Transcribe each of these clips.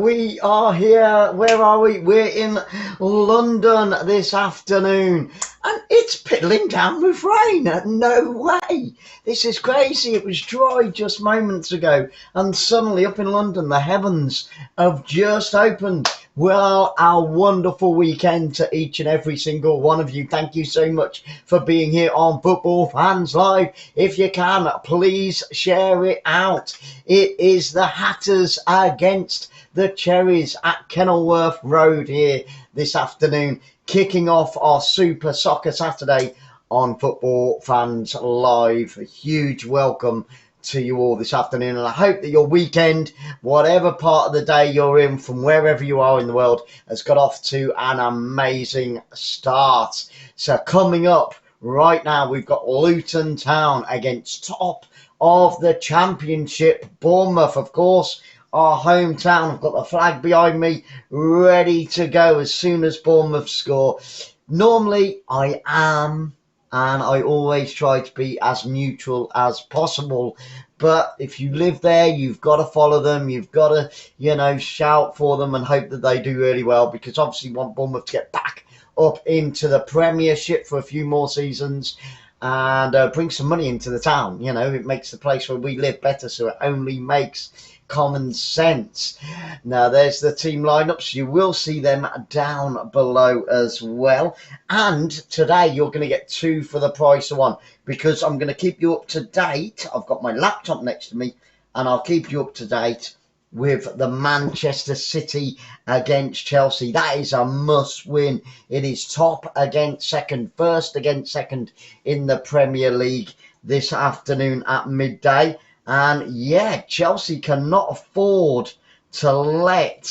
we are here. Where are we? We're in London this afternoon. And it's piddling down with rain. No way. This is crazy. It was dry just moments ago. And suddenly up in London, the heavens have just opened. Well, our wonderful weekend to each and every single one of you. Thank you so much for being here on Football Fans Live. If you can, please share it out. It is the Hatters against the Cherries at Kenilworth Road here this afternoon, kicking off our Super Soccer Saturday on Football Fans Live. A huge welcome to you all this afternoon, and I hope that your weekend, whatever part of the day you're in from wherever you are in the world, has got off to an amazing start. So coming up right now, we've got Luton Town against top of the Championship Bournemouth, of course, our hometown. I've got the flag behind me ready to go as soon as Bournemouth score. Normally I am, and I always try to be as neutral as possible. But if you live there, you've got to follow them. You've got to, shout for them and hope that they do really well, because obviously you want Bournemouth to get back up into the Premiership for a few more seasons and bring some money into the town. It makes the place where we live better, so it only makes common sense. Now there's the team lineups. You will see them down below as well, and today you're going to get two for the price of one, because I'm going to keep you up to date. I've got my laptop next to me and I'll keep you up to date with the Manchester City against Chelsea. That is a must win. It is top against second, first against second in the Premier League this afternoon at midday. And yeah, Chelsea cannot afford to let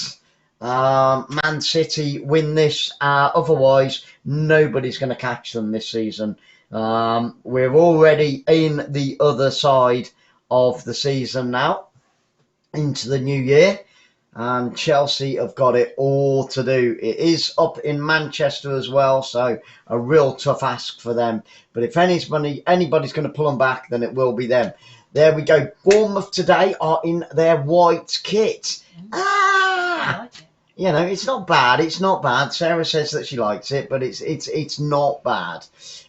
Man City win this. Otherwise, nobody's going to catch them this season. We're already in the other side of the season now, into the new year. And Chelsea have got it all to do. It is up in Manchester as well, so a real tough ask for them. But if anybody's going to pull them back, then it will be them. There we go. Bournemouth today are in their white kit. I like it. It's not bad. It's not bad. Sarah says that she likes it, but it's not bad.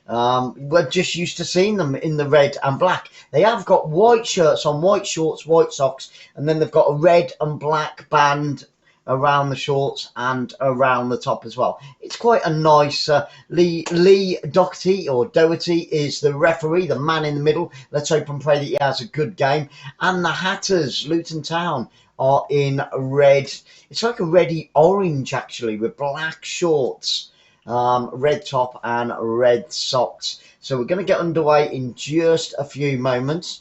We're just used to seeing them in the red and black. They have got white shirts on, white shorts, white socks, and then they've got a red and black band around the shorts and around the top as well. It's quite a nice 𝓳𝓸𝓷𝓲𝓷𝓰 is the referee, the man in the middle. Let's hope and pray that he has a good game. And the Hatters, Luton Town, are in red. It's like a reddy orange actually, with black shorts, red top and red socks. So we're going to get underway in just a few moments.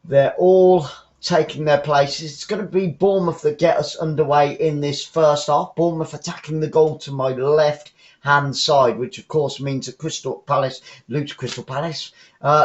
They're all taking their places. It's going to be Bournemouth that get us underway in this first half. Bournemouth attacking the goal to my left hand side, which of course means that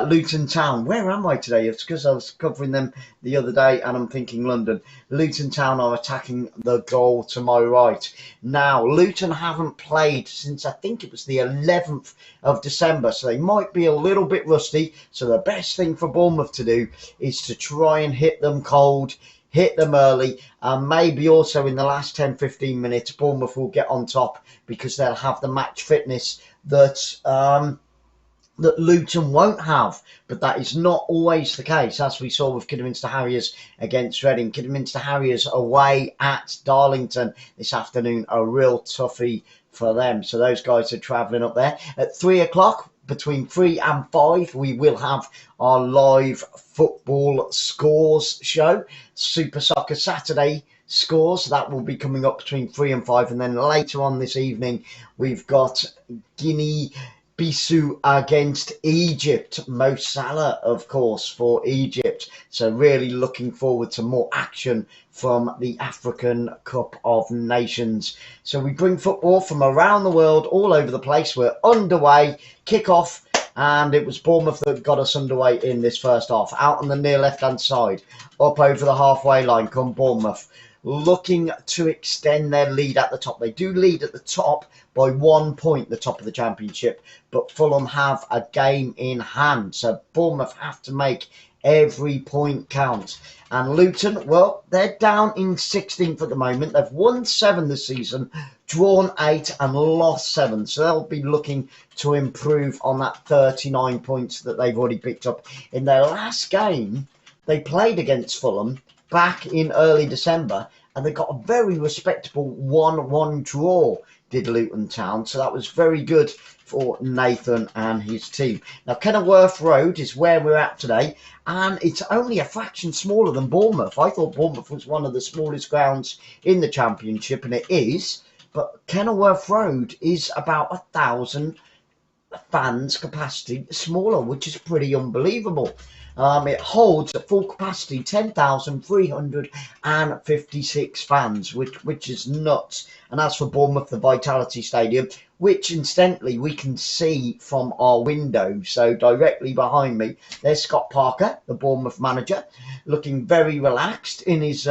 Luton Town. Where am I today? It's because I was covering them the other day and I'm thinking London. Luton Town are attacking the goal to my right. Now, Luton haven't played since I think it was the 11th of December, so they might be a little bit rusty. So the best thing for Bournemouth to do is to try and hit them cold, hit them early, and maybe also in the last 10-15 minutes Bournemouth will get on top, because they'll have the match fitness that Luton won't have. But that is not always the case, as we saw with Kidderminster Harriers against Reading. Kidderminster Harriers away at Darlington this afternoon, a real toughie for them. So those guys are travelling up there. At 3 o'clock, between 3 and 5, we will have our live football scores show, Super Soccer Saturday scores. That will be coming up between 3 and 5, and then later on this evening we've got Guinea-Bissau against Egypt. Mo Salah, of course, for Egypt. So really looking forward to more action from the African Cup of Nations. So we bring football from around the world, all over the place. We're underway, kick-off, and it was Bournemouth that got us underway in this first half. Out on the near left-hand side, up over the halfway line come Bournemouth, looking to extend their lead at the top. They do lead at the top by 1 point, the top of the Championship, but Fulham have a game in hand. So Bournemouth have to make Every point counts. And Luton, well, they're down in 16th at the moment. They've won 7 this season, drawn 8 and lost 7. So they'll be looking to improve on that 39 points that they've already picked up. In their last game, they played against Fulham back in early December, and they got a very respectable 1-1 draw, did Luton Town. So that was very good for Nathan and his team. Now, Kenilworth Road is where we're at today, and it's only a fraction smaller than Bournemouth. I thought Bournemouth was one of the smallest grounds in the Championship, and it is, but Kenilworth Road is about 1,000 fans capacity smaller, which is pretty unbelievable. It holds at full capacity 10,356 fans, which is nuts. And as for Bournemouth, the Vitality Stadium, which incidentally we can see from our window, so directly behind me, there's Scott Parker, the Bournemouth manager, looking very relaxed in his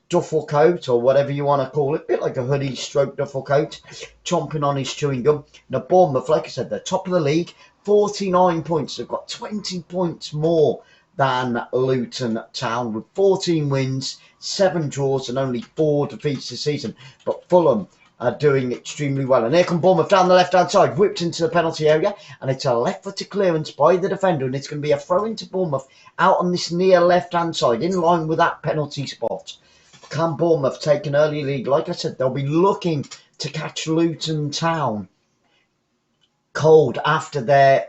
duffel coat, or whatever you want to call it, a bit like a hoodie stroke duffel coat, chomping on his chewing gum. Now Bournemouth, like I said, they're top of the league, 49 points. They've got 20 points more than Luton Town, with 14 wins, 7 draws and only 4 defeats this season. But Fulham are doing extremely well. And here come Bournemouth down the left-hand side, whipped into the penalty area, and it's a left-footed clearance by the defender, and it's going to be a throw into Bournemouth out on this near left-hand side, in line with that penalty spot. Can Bournemouth take an early lead? Like I said, they'll be looking to catch Luton Town cold after their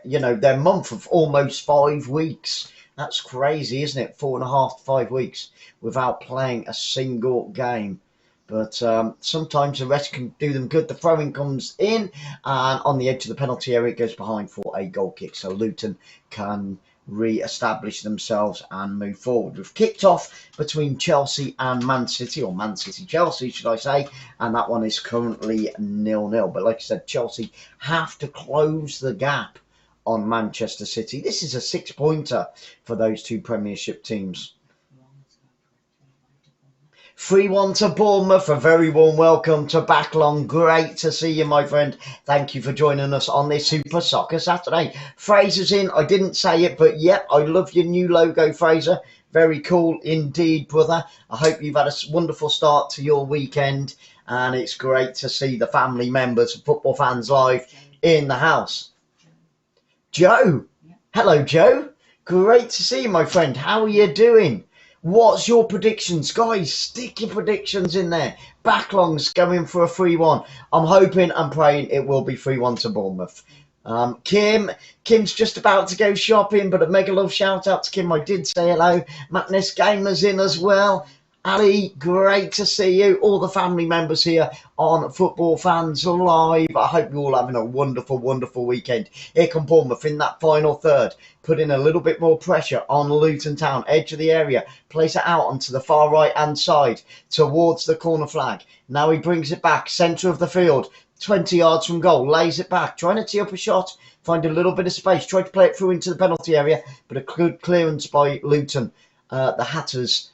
month of almost 5 weeks. That's crazy, isn't it? 4.5 to 5 weeks without playing a single game. But sometimes the rest can do them good. The throw-in comes in, and on the edge of the penalty area, it goes behind for a goal kick. So Luton can re-establish themselves and move forward. We've kicked off between Chelsea and Man City, or Man City Chelsea should I say, and that one is currently 0-0. But like I said, Chelsea have to close the gap on Manchester City. This is a 6-pointer for those two Premiership teams. 3-1 to Bournemouth. A very warm welcome to Backlong. Great to see you, my friend. Thank you for joining us on this Super Soccer Saturday. Fraser's in. I didn't say it, but yep, I love your new logo, Fraser. Very cool indeed, brother. I hope you've had a wonderful start to your weekend, and it's great to see the family members of Football Fans Live in the house. Joe. Hello, Joe. Great to see you, my friend. How are you doing? What's your predictions? Guys, stick your predictions in there. Backlong's going for a 3-1. I'm hoping and praying it will be 3-1 to Bournemouth. Kim's just about to go shopping, but a mega love shout out to Kim. I did say hello. Madness Gamer's in as well. Ali, great to see you. All the family members here on Football Fans Live. I hope you're all having a wonderful, wonderful weekend. Here come Bournemouth in that final third, putting a little bit more pressure on Luton Town. Edge of the area, place it out onto the far right-hand side towards the corner flag. Now he brings it back, centre of the field, 20 yards from goal, lays it back, trying to tee up a shot, find a little bit of space, tried to play it through into the penalty area, but a good clearance by Luton. The Hatters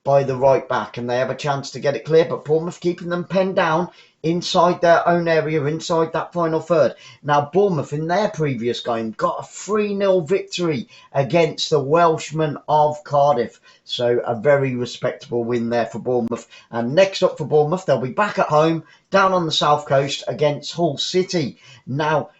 by the right back, and they have a chance to get it clear, but Bournemouth keeping them penned down inside their own area, inside that final third. Now Bournemouth in their previous game got a 3-0 victory against the Welshmen of Cardiff, so a very respectable win there for Bournemouth. And next up for Bournemouth, they'll be back at home down on the south coast against Hull City. Now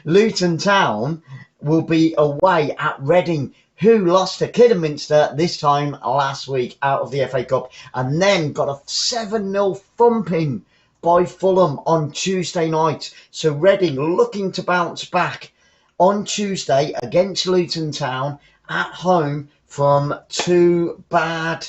Luton Town will be away at Reading, who lost to Kidderminster this time last week out of the FA Cup, and then got a 7-0 thumping by Fulham on Tuesday night. So Reading looking to bounce back on Tuesday against Luton Town at home from 2 bad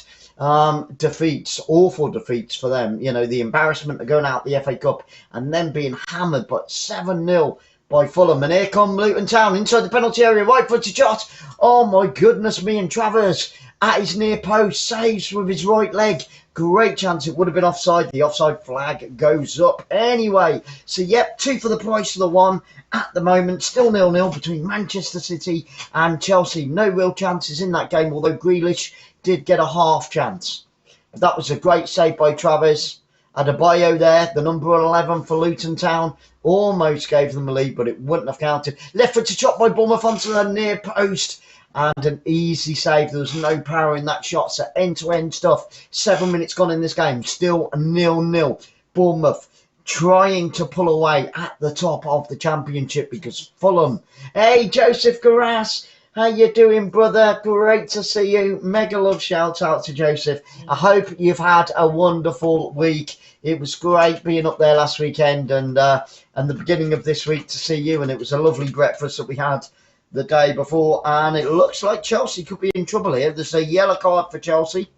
defeats, awful defeats for them. You know, the embarrassment of going out the FA Cup and then being hammered, but 7-0 by Fulham. And here come Luton Town inside the penalty area, right-footed shot. Oh my goodness me, and Travers at his near post saves with his right leg. Great chance it would have been offside. The offside flag goes up anyway. So yep, 2 for the price of the 1 at the moment. Still 0-0 between Manchester City and Chelsea. No real chances in that game, although Grealish did get a half chance. But that was a great save by Travers. Adebayo there, the number 11 for Luton Town, almost gave them a lead, but it wouldn't have counted. Left foot to chop by Bournemouth onto the near post, and an easy save. There was no power in that shot, so end-to-end stuff. 7 minutes gone in this game, still 0-0. Bournemouth trying to pull away at the top of the championship because Fulham. Hey, Joseph Garas, how you doing, brother? Great to see you. Mega love shout out to Joseph. I hope you've had a wonderful week. It was great being up there last weekend and the beginning of this week to see you, and it was a lovely breakfast that we had the day before, and it looks like Chelsea could be in trouble here. There's a yellow card for Chelsea.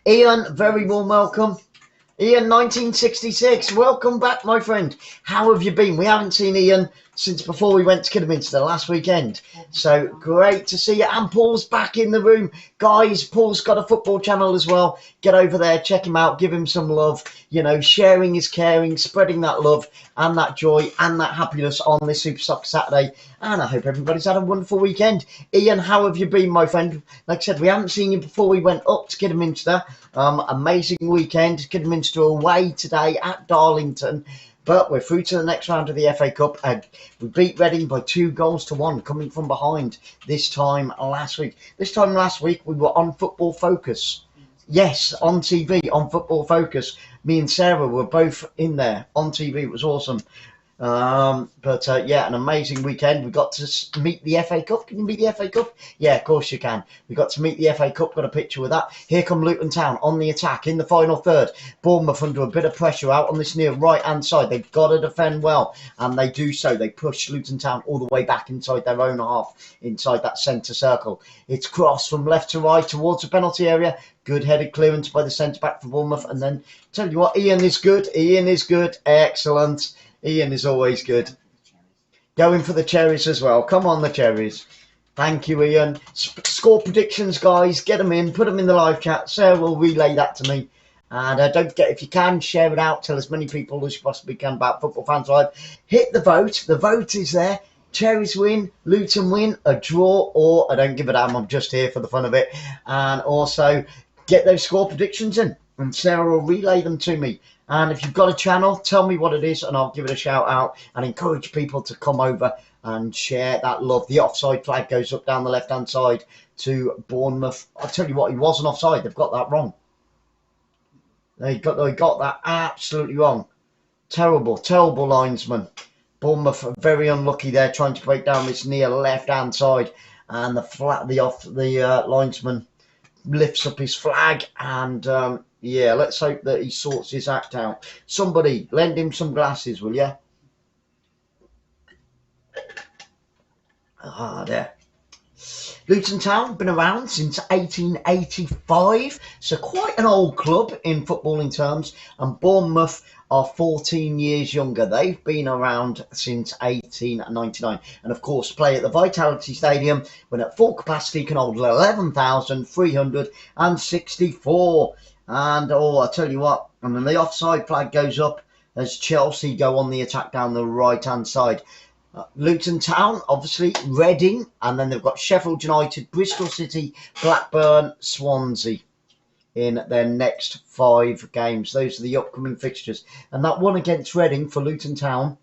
Ian, very warm welcome. Ian, 1966, welcome back, my friend. How have you been? We haven't seen Ian since before we went to Kidderminster last weekend. So great to see you. And Paul's back in the room. Guys, Paul's got a football channel as well. Get over there, check him out, give him some love. You know, sharing is caring, spreading that love and that joy and that happiness on this Super Soccer Saturday. And I hope everybody's had a wonderful weekend. Ian, how have you been, my friend? Like I said, we haven't seen you before we went up to Kidderminster. Amazing weekend. Kidderminster away today at Darlington. But we're through to the next round of the FA Cup. We beat Reading by 2-1, coming from behind this time last week. This time last week, we were on Football Focus. Yes, on TV, on Football Focus. Me and Sarah were both in there on TV. It was awesome. Yeah, an amazing weekend. We got to meet the FA Cup. Can you meet the FA Cup? Yeah, of course you can. We got to meet the FA Cup. Got a picture with that. Here come Luton Town on the attack in the final third. Bournemouth under a bit of pressure out on this near right hand side. They've got to defend well, and they do so. They push Luton Town all the way back inside their own half, inside that centre circle. It's crossed from left to right towards the penalty area. Good headed clearance by the centre back for Bournemouth, and then tell you what, Ian is good. Ian is good. Excellent. Ian is always good. Going for the cherries as well. Come on, the cherries. Thank you, Ian. Score predictions, guys. Get them in. Put them in the live chat. Sarah will relay that to me. And don't forget, if you can, share it out. Tell as many people as you possibly can about Football Fans Live. Hit the vote. The vote is there. Cherries win, Luton win, a draw, or I don't give a damn. I'm just here for the fun of it. And also, get those score predictions in. And Sarah will relay them to me. And if you've got a channel, tell me what it is and I'll give it a shout out and encourage people to come over and share that love. The offside flag goes up down the left-hand side to Bournemouth. I'll tell you what, he wasn't offside. They've got that wrong. They got that absolutely wrong. Terrible, terrible linesman. Bournemouth are very unlucky there trying to break down this near left-hand side. And the linesman lifts up his flag and... yeah, let's hope that he sorts his act out. Somebody, lend him some glasses, will you? There. Luton Town, been around since 1885, so quite an old club in footballing terms. And Bournemouth are 14 years younger. They've been around since 1899. And of course, play at the Vitality Stadium when at full capacity can hold 11,364. And, I tell you what, and then the offside flag goes up as Chelsea go on the attack down the right-hand side. Luton Town, obviously, Reading, and then they've got Sheffield United, Bristol City, Blackburn, Swansea in their next 5 games. Those are the upcoming fixtures. And that one against Reading for Luton Town,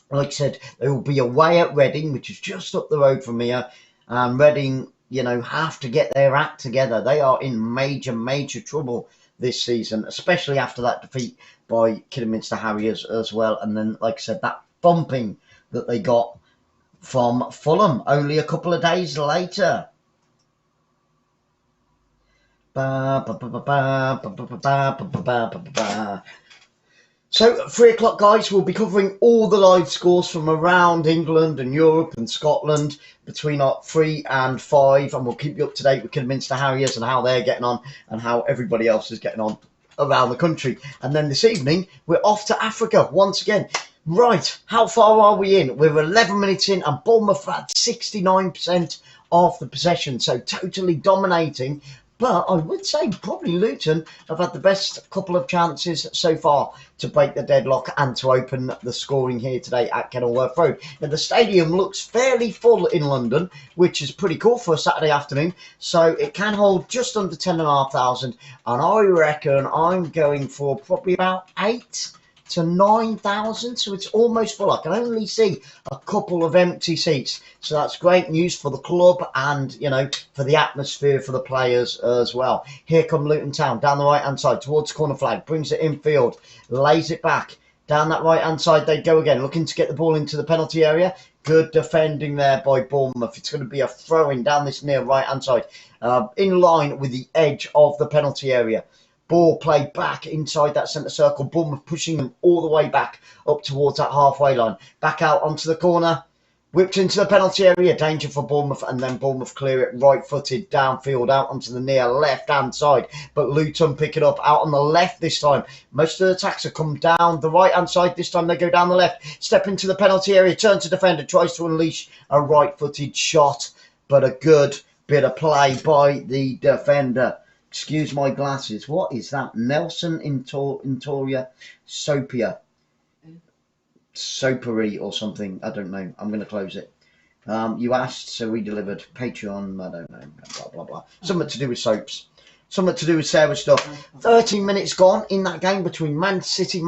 like I said, they will be away at Reading, which is just up the road from here. And Reading, you know, have to get their act together. They are in major, major trouble this season, especially after that defeat by Kidderminster Harriers as well. And then, like I said, that bumping that they got from Fulham only a couple of days later. So, 3 o'clock, guys, we'll be covering all the live scores from around England and Europe and Scotland between 3 and 5, and we'll keep you up to date with Kidderminster Harriers and how they're getting on and how everybody else is getting on around the country. And then this evening, we're off to Africa once again. Right, how far are we in? We're 11 minutes in, and Bournemouth had 69% of the possession, so totally dominating. But I would say probably Luton have had the best couple of chances so far to break the deadlock and to open the scoring here today at Kenilworth Road. Now, the stadium looks fairly full in London, which is pretty cool for a Saturday afternoon. So it can hold just under 10,500. And I reckon I'm going for probably about 8 to 9,000, so it's almost full. I can only see a couple of empty seats, so that's great news for the club and, you know, for the atmosphere for the players as well. Here come Luton Town down the right hand side towards corner flag, brings it infield, lays it back. Down that right-hand side they go again, looking to get the ball into the penalty area. Good defending there by Bournemouth. It's going to be a throw-in down this near right-hand side, in line with the edge of the penalty area. Ball played back inside that centre circle. Bournemouth pushing them all the way back up towards that halfway line. Back out onto the corner. Whipped into the penalty area, danger for Bournemouth, and then Bournemouth clear it right-footed downfield out onto the near left-hand side. But Luton pick it up out on the left this time. Most of the attacks have come down the right-hand side. This time they go down the left. Step into the penalty area, turn to defender, tries to unleash a right-footed shot. But a good bit of play by the defender. Excuse my glasses. What is that? 𝓳𝓸𝓷𝓲𝓷𝓰. Soapery or something, I don't know. I'm going to close it. You asked, so we delivered. Patreon, I don't know, blah blah blah. Something to do with soaps, something to do with Sarah stuff. 13 minutes gone in that game between Man City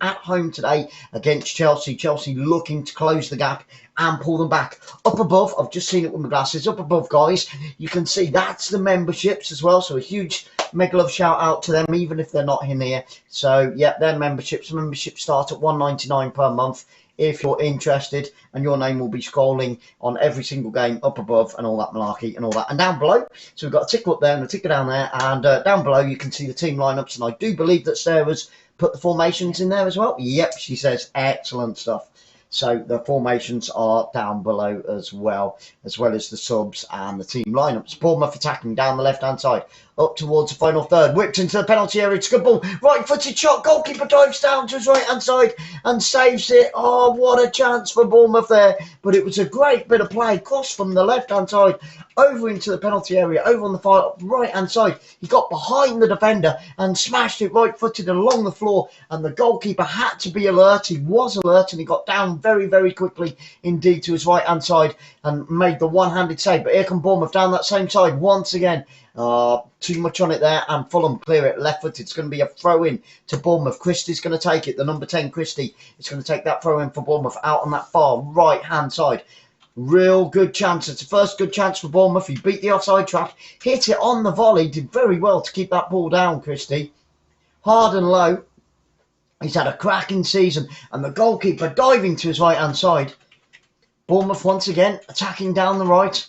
at home today against Chelsea. Chelsea looking to close the gap and pull them back. Up above, I've just seen it with my glasses, up above, guys, you can see that's the memberships as well, so a huge mega love shout out to them, even if they're not in here. So yeah, their memberships start at $1.99 per month if you're interested, and your name will be scrolling on every single game up above and all that malarkey and all that. And down below, so we've got a ticker up there and a ticker down there, and down below you can see the team lineups, and I do believe that Sarah's put the formations in there as well. Yep, she says excellent stuff. So the formations are down below as well as the subs and the team lineups. Bournemouth attacking down the left-hand side, up towards the final third. Whipped into the penalty area. It's a good ball. Right-footed shot. Goalkeeper dives down to his right-hand side and saves it. Oh, what a chance for Bournemouth there. But it was a great bit of play. Cross from the left-hand side over into the penalty area, over on the far right-hand side. He got behind the defender and smashed it right-footed along the floor, and the goalkeeper had to be alert. He was alert, and he got down very, very quickly indeed to his right-hand side and made the one-handed save. But here come Bournemouth down that same side once again. Too much on it there, and Fulham clear it left-footed. It's going to be a throw-in to Bournemouth. Christie's going to take it. The number 10, Christie, is going to take that throw-in for Bournemouth out on that far right-hand side. Real good chance. It's the first good chance for Bournemouth. He beat the offside trap, hit it on the volley, did very well to keep that ball down, Christie. Hard and low. He's had a cracking season, and the goalkeeper diving to his right-hand side. Bournemouth once again attacking down the right.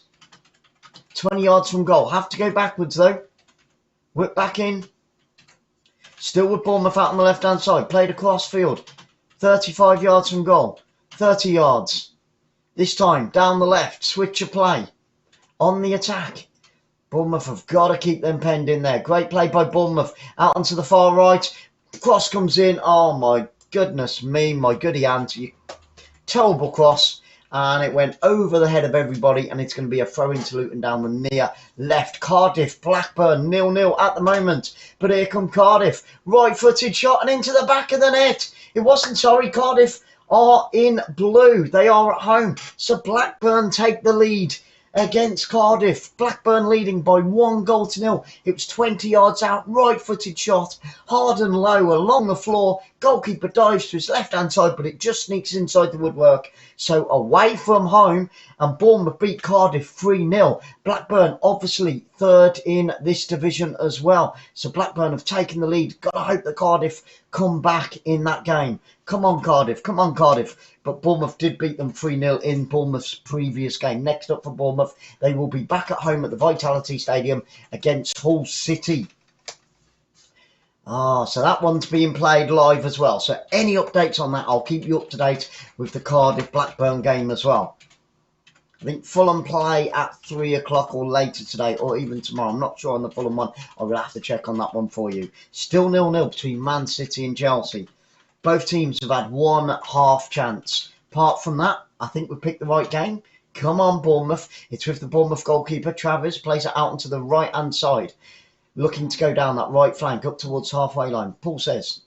20 yards from goal. Have to go backwards though. Whip back in. Still with Bournemouth out on the left-hand side. Played across field. 35 yards from goal. 30 yards. This time, down the left, switch of play. On the attack. Bournemouth have got to keep them penned in there. Great play by Bournemouth. Out onto the far right. Cross comes in. Oh, my goodness me. My goody auntie. Terrible cross. And it went over the head of everybody. And it's going to be a throw into Luton down the near left. Cardiff, Blackburn, 0-0 at the moment. But here come Cardiff. Right-footed shot and into the back of the net. It wasn't, sorry, Cardiff are in blue. They are at home. So Blackburn take the lead against Cardiff. Blackburn leading by 1-0. It was 20 yards out. Right-footed shot. Hard and low along the floor. Goalkeeper dives to his left-hand side, but it just sneaks inside the woodwork. So away from home, and Bournemouth beat Cardiff 3-0. Blackburn obviously third in this division as well. So Blackburn have taken the lead. Got to hope that Cardiff come back in that game. Come on, Cardiff. Come on, Cardiff. But Bournemouth did beat them 3-0 in Bournemouth's previous game. Next up for Bournemouth, they will be back at home at the Vitality Stadium against Hull City. So that one's being played live as well. So any updates on that, I'll keep you up to date with the Cardiff-Blackburn game as well. I think Fulham play at 3 o'clock or later today, or even tomorrow. I'm not sure on the Fulham one. I will have to check on that one for you. Still 0-0 between Man City and Chelsea. Both teams have had one half chance. Apart from that, I think we picked the right game. Come on, Bournemouth. It's with the Bournemouth goalkeeper, Travis, plays it out onto the right-hand side. Looking to go down that right flank up towards halfway line. Paul says.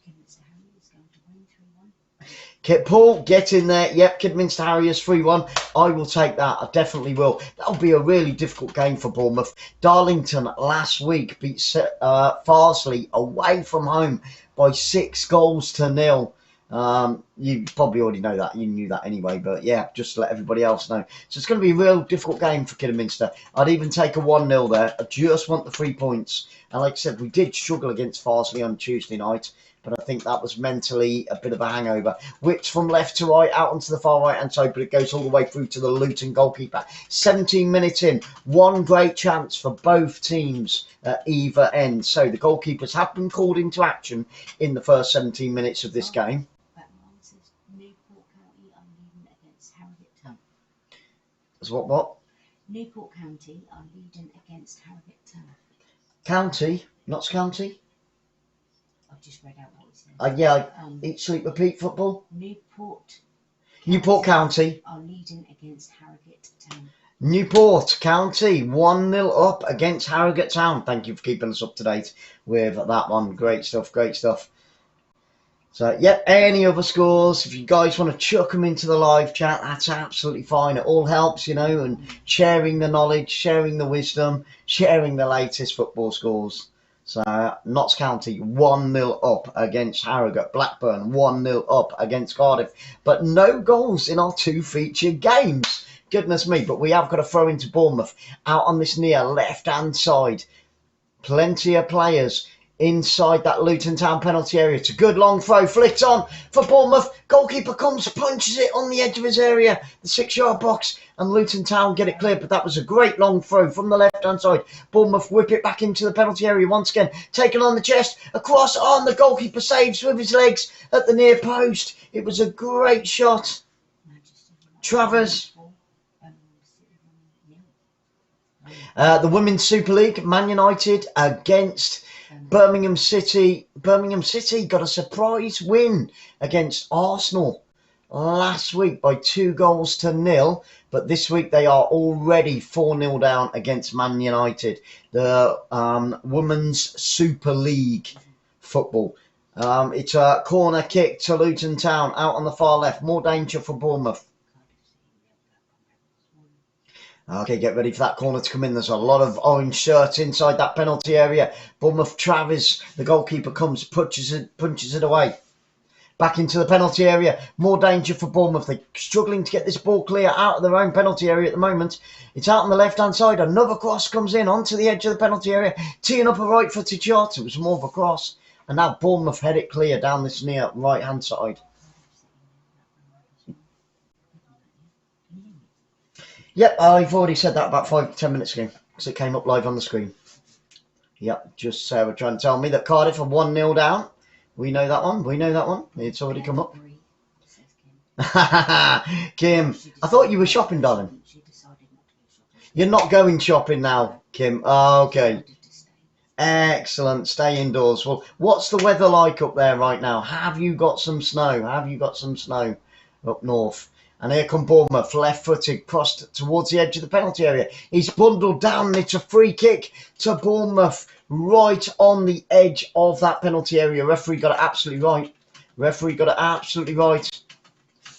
Paul, get in there. Yep, Kidminster Harriers 3-1. I will take that. I definitely will. That'll be a really difficult game for Bournemouth. Darlington last week beat Farsley away from home by 6-0. You probably already know that. You knew that anyway, but yeah, just to let everybody else know. So it's going to be a real difficult game for Kidderminster. I'd even take a 1-0 there. I just want the 3 points. And like I said, we did struggle against 𝓤𝓱𝓪 on Tuesday night, but I think that was mentally a bit of a hangover. Whipped from left to right, out onto the far right-hand side, but it goes all the way through to the Luton goalkeeper. 17 minutes in, one great chance for both teams at either end. So the goalkeepers have been called into action in the first 17 minutes of this game. As what? Newport County are leading against Harrogate Town. County, Notts County. I've just read out what it says. Yeah, eat, sleep, repeat football. Newport County are leading against Harrogate Town. Newport County 1-0 up against Harrogate Town. Thank you for keeping us up to date with that one. Great stuff, great stuff. So, yeah, any other scores, if you guys want to chuck them into the live chat, that's absolutely fine. It all helps, you know, and sharing the knowledge, sharing the wisdom, sharing the latest football scores. So, Notts County 1-0 up against Harrogate. Blackburn 1-0 up against Cardiff. But no goals in our two featured games. Goodness me, but we have got to throw into Bournemouth out on this near left-hand side. Plenty of players inside that Luton Town penalty area. It's a good long throw, flicked on for Bournemouth. Goalkeeper comes, punches it on the edge of his area, the 6-yard box, and Luton Town get it cleared. But that was a great long throw from the left-hand side. Bournemouth whip it back into the penalty area once again. Taken on the chest, across on, the goalkeeper saves with his legs at the near post. It was a great shot. Travers. The Women's Super League, Man United against Birmingham City. Birmingham City got a surprise win against Arsenal last week by 2-0, but this week they are already 4-0 down against Man United. The Women's Super League football. It's a corner kick to Luton Town out on the far left. More danger for Bournemouth. Okay, get ready for that corner to come in. There's a lot of orange shirts inside that penalty area. Bournemouth Travers, the goalkeeper comes, punches it away. Back into the penalty area. More danger for Bournemouth. They're struggling to get this ball clear out of their own penalty area at the moment. It's out on the left-hand side. Another cross comes in onto the edge of the penalty area. Teeing up a right-footed shot. It was more of a cross. And now Bournemouth head it clear down this near right-hand side. Yep, I've already said that about 5 to 10 minutes ago because it came up live on the screen. Yep, just Sarah trying to tell me that Cardiff are 1-0 down. We know that one. It's already come up. Kim, I thought you were shopping, darling. You're not going shopping now, Kim. Okay. Excellent. Stay indoors. Well, what's the weather like up there right now? Have you got some snow? Up north? And here come Bournemouth, left-footed, crossed towards the edge of the penalty area. He's bundled down, and it's a free kick to Bournemouth, right on the edge of that penalty area. Referee got it absolutely right.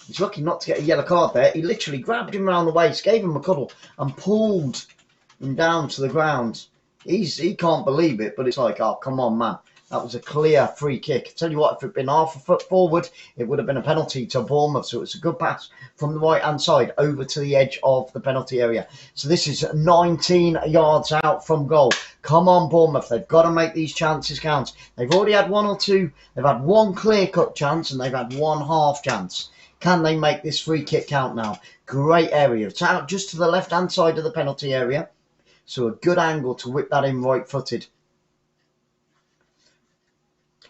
He's lucky not to get a yellow card there. He literally grabbed him around the waist, gave him a cuddle, and pulled him down to the ground. He can't believe it, but it's like, oh, come on, man. That was a clear free kick. I tell you what, if it had been half a foot forward, it would have been a penalty to Bournemouth. So it's a good pass from the right-hand side over to the edge of the penalty area. So this is 19 yards out from goal. Come on, Bournemouth. They've got to make these chances count. They've already had one or two. They've had one clear-cut chance and they've had one half chance. Can they make this free kick count now? Great area. It's out just to the left-hand side of the penalty area. So a good angle to whip that in right-footed.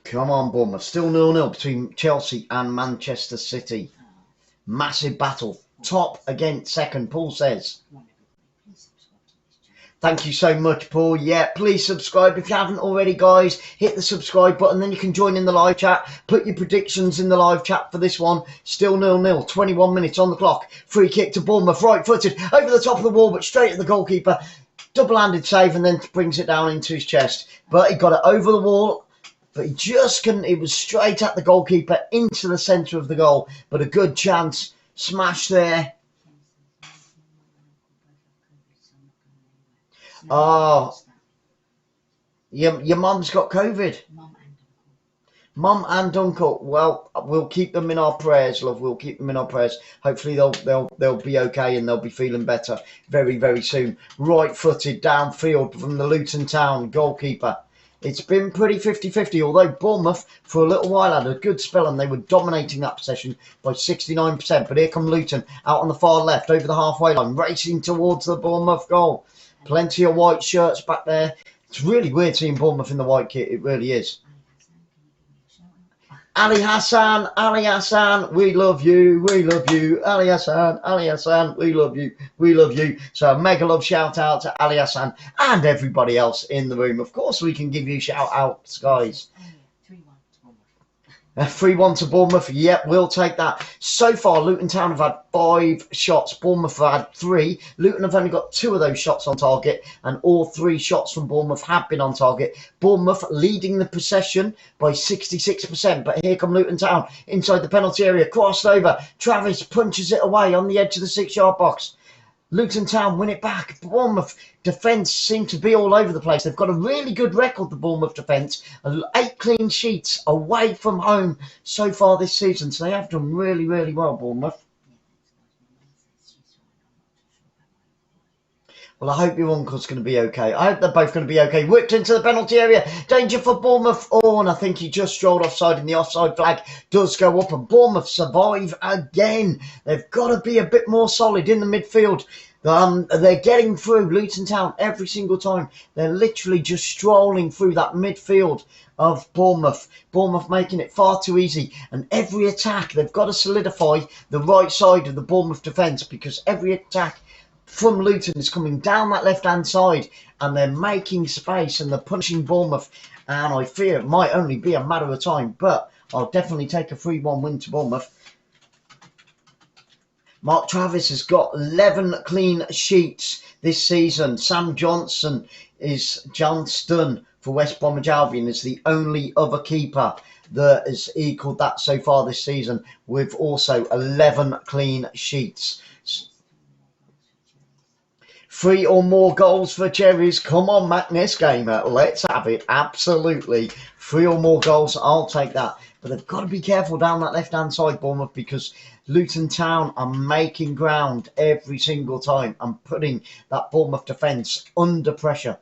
Come on, Bournemouth. Still 0-0 between Chelsea and Manchester City. Massive battle. Top against second, Paul says. Thank you so much, Paul. Yeah, please subscribe if you haven't already, guys. Hit the subscribe button, then you can join in the live chat. Put your predictions in the live chat for this one. Still 0-0. 21 minutes on the clock. Free kick to Bournemouth. Right-footed. Over the top of the wall, but straight at the goalkeeper. Double-handed save and then brings it down into his chest. But he got it over the wall. But he just couldn't. It was straight at the goalkeeper into the centre of the goal. But a good chance. Smash there. Oh. Your mum's got COVID. Mum and Uncle, well, we'll keep them in our prayers, love. We'll keep them in our prayers. Hopefully they'll be okay and they'll be feeling better very, very soon. Right-footed downfield from the Luton Town goalkeeper. It's been pretty 50-50, although Bournemouth, for a little while, had a good spell and they were dominating that possession by 69%. But here come Luton, out on the far left, over the halfway line, racing towards the Bournemouth goal. Plenty of white shirts back there. It's really weird seeing Bournemouth in the white kit. It really is. Ali Hassan, we love you, Ali Hassan, we love you. So a mega love shout out to Ali Hassan and everybody else in the room. Of course we can give you shout outs, guys. 3-1 to Bournemouth. Yep, we'll take that. So far, Luton Town have had 5 shots. Bournemouth have had 3. Luton have only got 2 of those shots on target, and all 3 shots from Bournemouth have been on target. Bournemouth leading the possession by 66%, but here come Luton Town inside the penalty area, crossed over. Travis punches it away on the edge of the 6-yard box. Luton Town win it back. Bournemouth defence seem to be all over the place. They've got a really good record, the Bournemouth defence. 8 clean sheets away from home so far this season. So they have done really, really well, Bournemouth. Well, I hope your uncle's going to be okay. I hope they're both going to be okay. Whipped into the penalty area. Danger for Bournemouth. Oh, and I think he just strolled offside, and the offside flag does go up, and Bournemouth survive again. They've got to be a bit more solid in the midfield. They're getting through Luton Town every single time. They're literally just strolling through that midfield of Bournemouth. Bournemouth making it far too easy. And every attack, they've got to solidify the right side of the Bournemouth defence, because every attack from Luton is coming down that left-hand side, and they're making space and they're punishing Bournemouth. And I fear it might only be a matter of time, but I'll definitely take a 3-1 win to Bournemouth. Mark Travis has got 11 clean sheets this season. Sam Johnson is Johnston for West Bromwich Albion is the only other keeper that has equalled that so far this season, with also 11 clean sheets. 3 or more goals for Cherries. Come on, Magnus Gamer. Let's have it. Absolutely. 3 or more goals. I'll take that. But they've got to be careful down that left-hand side, Bournemouth, because Luton Town are making ground every single time and putting that Bournemouth defence under pressure.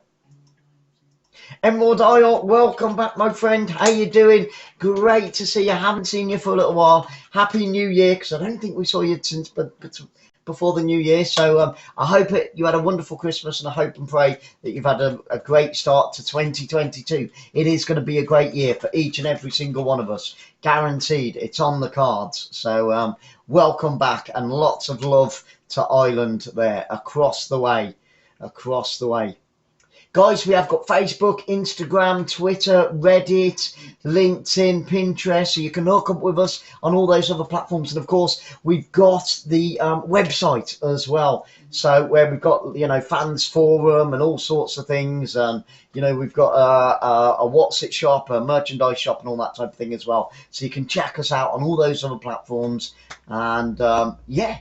Emerald Isle, welcome back, my friend. How you doing? Great to see you. Haven't seen you for a little while. Happy New Year, because I don't think we saw you since before the new year. So I hope you had a wonderful Christmas, and I hope and pray that you've had a great start to 2022. It is going to be a great year for each and every single one of us. Guaranteed. It's on the cards. So welcome back, and lots of love to Ireland there, across the way. Guys, we have got Facebook, Instagram, Twitter, Reddit, LinkedIn, Pinterest, so you can hook up with us on all those other platforms. And of course, we've got the website as well. So where we've got, fans forum and all sorts of things. And, we've got a What's It shop, a merchandise shop and all that type of thing as well. So you can check us out on all those other platforms. And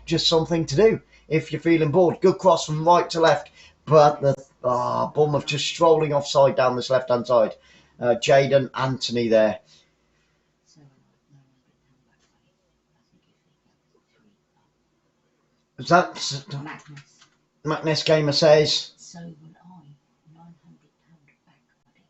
just something to do if you're feeling bored. Good cross from right to left. But Bournemouth just strolling offside down this left-hand side. Jaden Anthony there. Is that Magnus Gamer says? So would I. £900 back, buddy.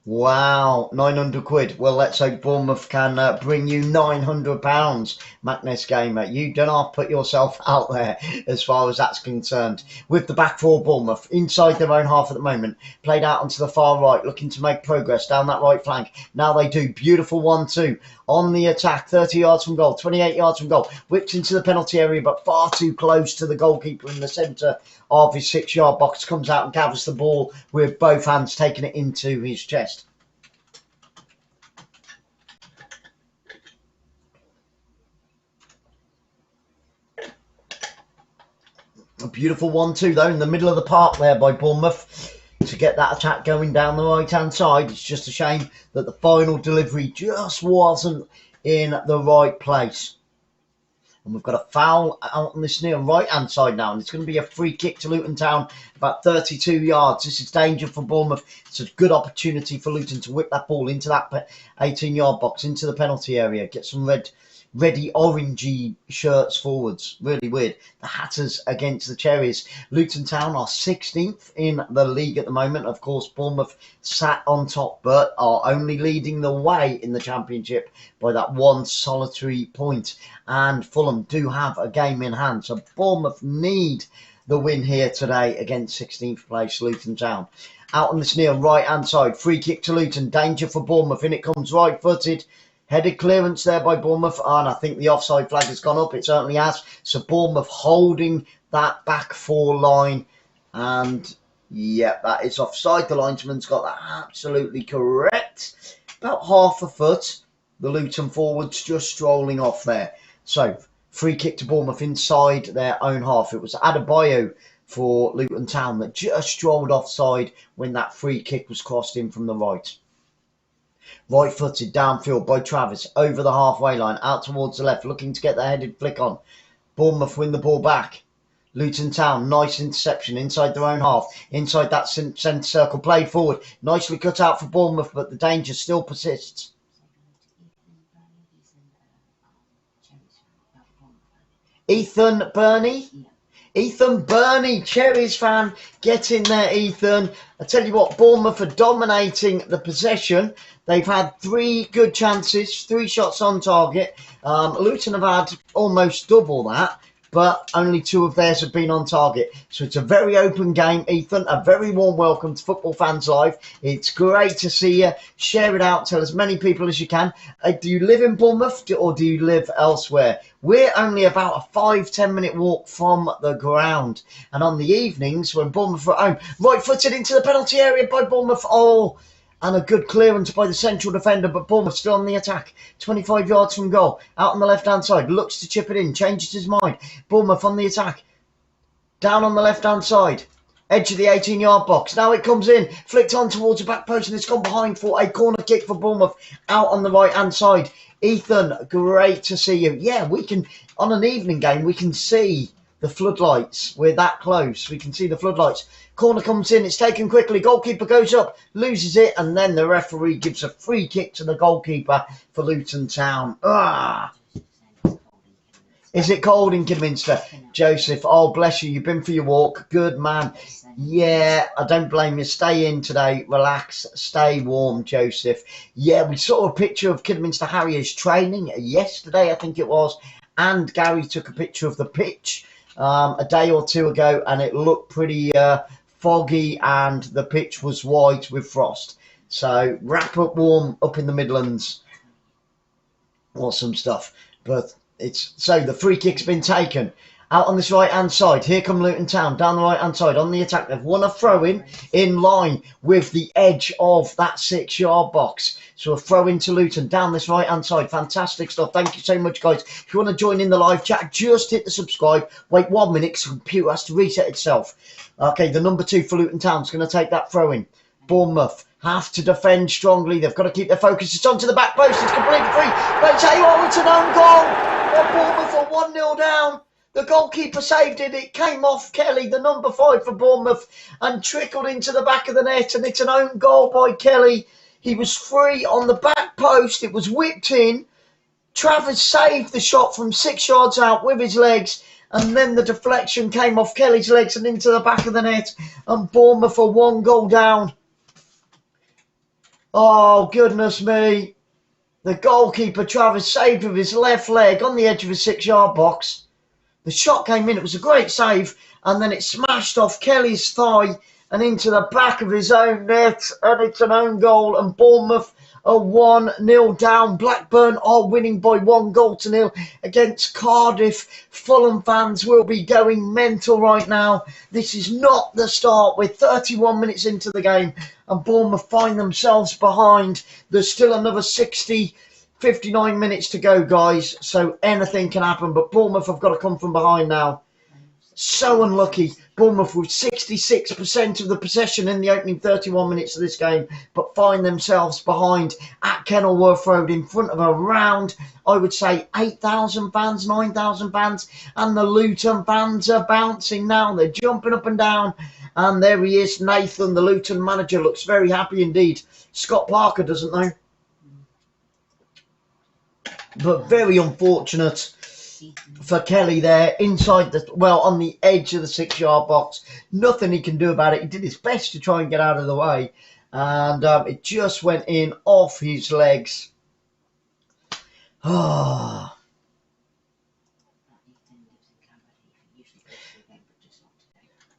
Wow, 900 quid. Well, let's hope Bournemouth can bring you £900, Magnus Gamer. You do not put yourself out there as far as that's concerned. With the back four, Bournemouth inside their own half at the moment, played out onto the far right, looking to make progress down that right flank. Now they do. Beautiful 1-2 on the attack, 30 yards from goal, 28 yards from goal. Whipped into the penalty area, but far too close to the goalkeeper in the centre of his 6-yard box. Comes out and gathers the ball with both hands, taking it into his chest. A beautiful 1-2 though in the middle of the park there by Bournemouth to get that attack going down the right hand side. It's just a shame that the final delivery just wasn't in the right place. And we've got a foul out on this near right-hand side now. And it's going to be a free kick to Luton Town, about 32 yards. This is danger for Bournemouth. It's a good opportunity for Luton to whip that ball into that 18-yard box, into the penalty area. Get some ready orangey shirts forwards. Really weird. The Hatters against the Cherries. Luton Town are 16th in the league at the moment. Of course, Bournemouth sat on top, but are only leading the way in the Championship by that one solitary point. And Fulham do have a game in hand. So Bournemouth need the win here today against 16th place Luton Town. Out on this near right-hand side. Free kick to Luton. Danger for Bournemouth. In it comes right-footed. Headed clearance there by Bournemouth, and I think the offside flag has gone up. It certainly has. So Bournemouth holding that back four line, and yeah, that is offside. The linesman's got that absolutely correct. About half a foot. The Luton forwards just strolling off there. So free kick to Bournemouth inside their own half. It was 𝓳𝓸𝓲𝓷𝓲𝓷𝓰 for Luton Town that just strolled offside when that free kick was crossed in from the right. Right-footed downfield by Travis, over the halfway line, out towards the left, looking to get the headed flick on. Bournemouth win the ball back. Luton Town, nice interception inside their own half, inside that centre circle, played forward. Nicely cut out for Bournemouth, but the danger still persists. Ethan Burney? Ethan Burney, Cherries fan, get in there, Ethan. I tell you what, Bournemouth are dominating the possession. They've had 3 good chances, 3 shots on target. Luton have had almost double that, but only 2 of theirs have been on target. So it's a very open game, Ethan. A very warm welcome to Football Fans Live. It's great to see you. Share it out. Tell as many people as you can. Do you live in Bournemouth or do you live elsewhere? We're only about a 5-10 minute walk from the ground. And on the evenings when Bournemouth are at home, right-footed into the penalty area by Bournemouth. Oh, and a good clearance by the central defender, but Bournemouth still on the attack. 25 yards from goal. Out on the left-hand side. Looks to chip it in. Changes his mind. Bournemouth on the attack. Down on the left-hand side. Edge of the 18-yard box. Now it comes in. Flicked on towards the back post, and it's gone behind for a corner kick for Bournemouth. Out on the right-hand side. Ethan, great to see you. Yeah, we can, on an evening game, we can see the floodlights. We're that close. We can see the floodlights. Corner comes in, it's taken quickly, goalkeeper goes up, loses it, and then the referee gives a free kick to the goalkeeper for Luton Town. Is it cold in Kidderminster? Joseph, oh bless you, you've been for your walk, good man. Yeah, I don't blame you, stay in today, relax, stay warm, Joseph. Yeah, we saw a picture of Kidderminster Harriers training yesterday, I think it was, and Gary took a picture of the pitch a day or 2 ago, and it looked pretty foggy, and the pitch was white with frost. So wrap up warm up in the Midlands. Awesome stuff. But it's so the free kick's been taken. Out on this right-hand side, here come Luton Town, down the right-hand side, on the attack. They've won a throw-in in line with the edge of that 6-yard box. So a throw-in to Luton, down this right-hand side. Fantastic stuff. Thank you so much, guys. If you want to join in the live chat, just hit the subscribe. Wait 1 minute, because the computer has to reset itself. Okay, the number 2 for Luton Town is going to take that throw-in. Bournemouth have to defend strongly. They've got to keep their focus. It's onto the back post. It's completely free. But tell you what, it's an own goal. Bournemouth are 1-0 down. The goalkeeper saved it. It came off Kelly, the number 5 for Bournemouth, and trickled into the back of the net. And it's an own goal by Kelly. He was free on the back post. It was whipped in. Travers saved the shot from 6 yards out with his legs. And then the deflection came off Kelly's legs and into the back of the net. And Bournemouth are 1 goal down. Oh, goodness me. The goalkeeper, Travers, saved with his left leg on the edge of his 6-yard box. The shot came in, it was a great save, and then it smashed off Kelly's thigh and into the back of his own net, and it's an own goal, and Bournemouth are 1-0 down. Blackburn are winning by 1-0 against Cardiff. Fulham fans will be going mental right now. This is not the start. We're 31 minutes into the game, and Bournemouth find themselves behind. There's still another 59 minutes to go, guys, so anything can happen, but Bournemouth have got to come from behind now. So unlucky. Bournemouth with 66% of the possession in the opening 31 minutes of this game, but find themselves behind at Kenilworth Road in front of around, I would say, 8,000 fans, 9,000 fans, and the Luton fans are bouncing now. They're jumping up and down, and there he is, Nathan, the Luton manager, looks very happy indeed. Scott Parker doesn't know. But very unfortunate for Kelly there, inside the, well, on the edge of the 6-yard box. Nothing he can do about it. He did his best to try and get out of the way, and it just went in off his legs. Ah.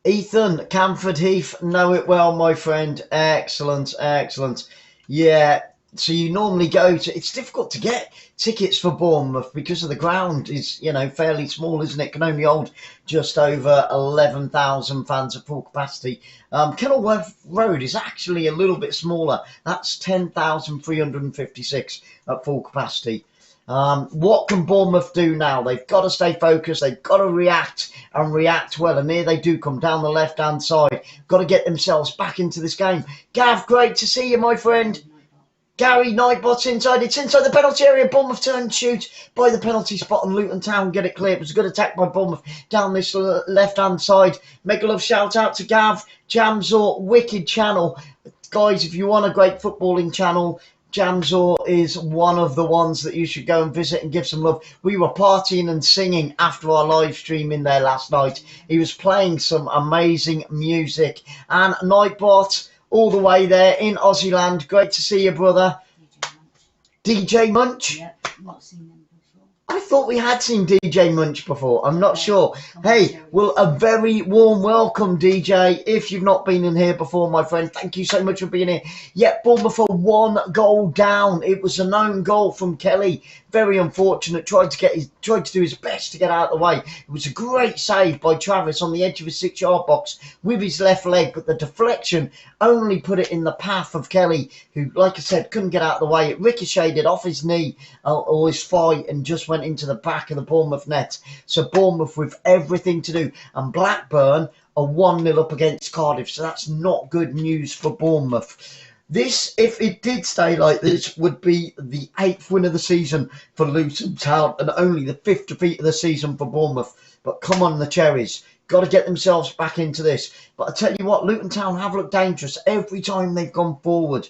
Ethan, Camford Heath, know it well, my friend. Excellent, excellent. Yeah, so you normally go to, it's difficult to get tickets for Bournemouth because of the ground is, you know, fairly small, isn't it? Can only hold just over 11,000 fans at full capacity. Kenilworth Road is actually a little bit smaller. That's 10,356 at full capacity. What can Bournemouth do now? They've got to stay focused. They've got to react and react well. And here they do come down the left-hand side. Got to get themselves back into this game. Gav, great to see you, my friend. Gary, Nightbot's inside. It's inside the penalty area. Bournemouth turn and shoot by the penalty spot, and Luton Town get it clear. It was a good attack by Bournemouth down this left-hand side. Make a love shout out to Gav, Jamzor, wicked channel. Guys, if you want a great footballing channel, Jamzor is one of the ones that you should go and visit and give some love. We were partying and singing after our live stream in there last night. He was playing some amazing music. And Nightbot, all the way there in Aussie land. Great to see you, brother. DJ Munch? Yep, not seen them before. I thought we had seen DJ Munch before. I'm not sure. Hey, well, a very warm welcome, DJ. If you've not been in here before, my friend, thank you so much for being here. Yep, Bournemouth are 1 goal down. It was a known goal from Kelly. Very unfortunate. Tried to do his best to get out of the way. It was a great save by Travis on the edge of his 6-yard box with his left leg, but the deflection only put it in the path of Kelly, who, like I said, couldn't get out of the way. It ricocheted off his knee or his thigh and just went into the back of the Bournemouth net. So Bournemouth with everything to do, and Blackburn are 1-0 up against Cardiff. So that's not good news for Bournemouth. This, if it did stay like this, would be the 8th win of the season for Luton Town and only the 5th defeat of the season for Bournemouth. But come on, the Cherries. Got to get themselves back into this. But I tell you what, Luton Town have looked dangerous every time they've gone forward.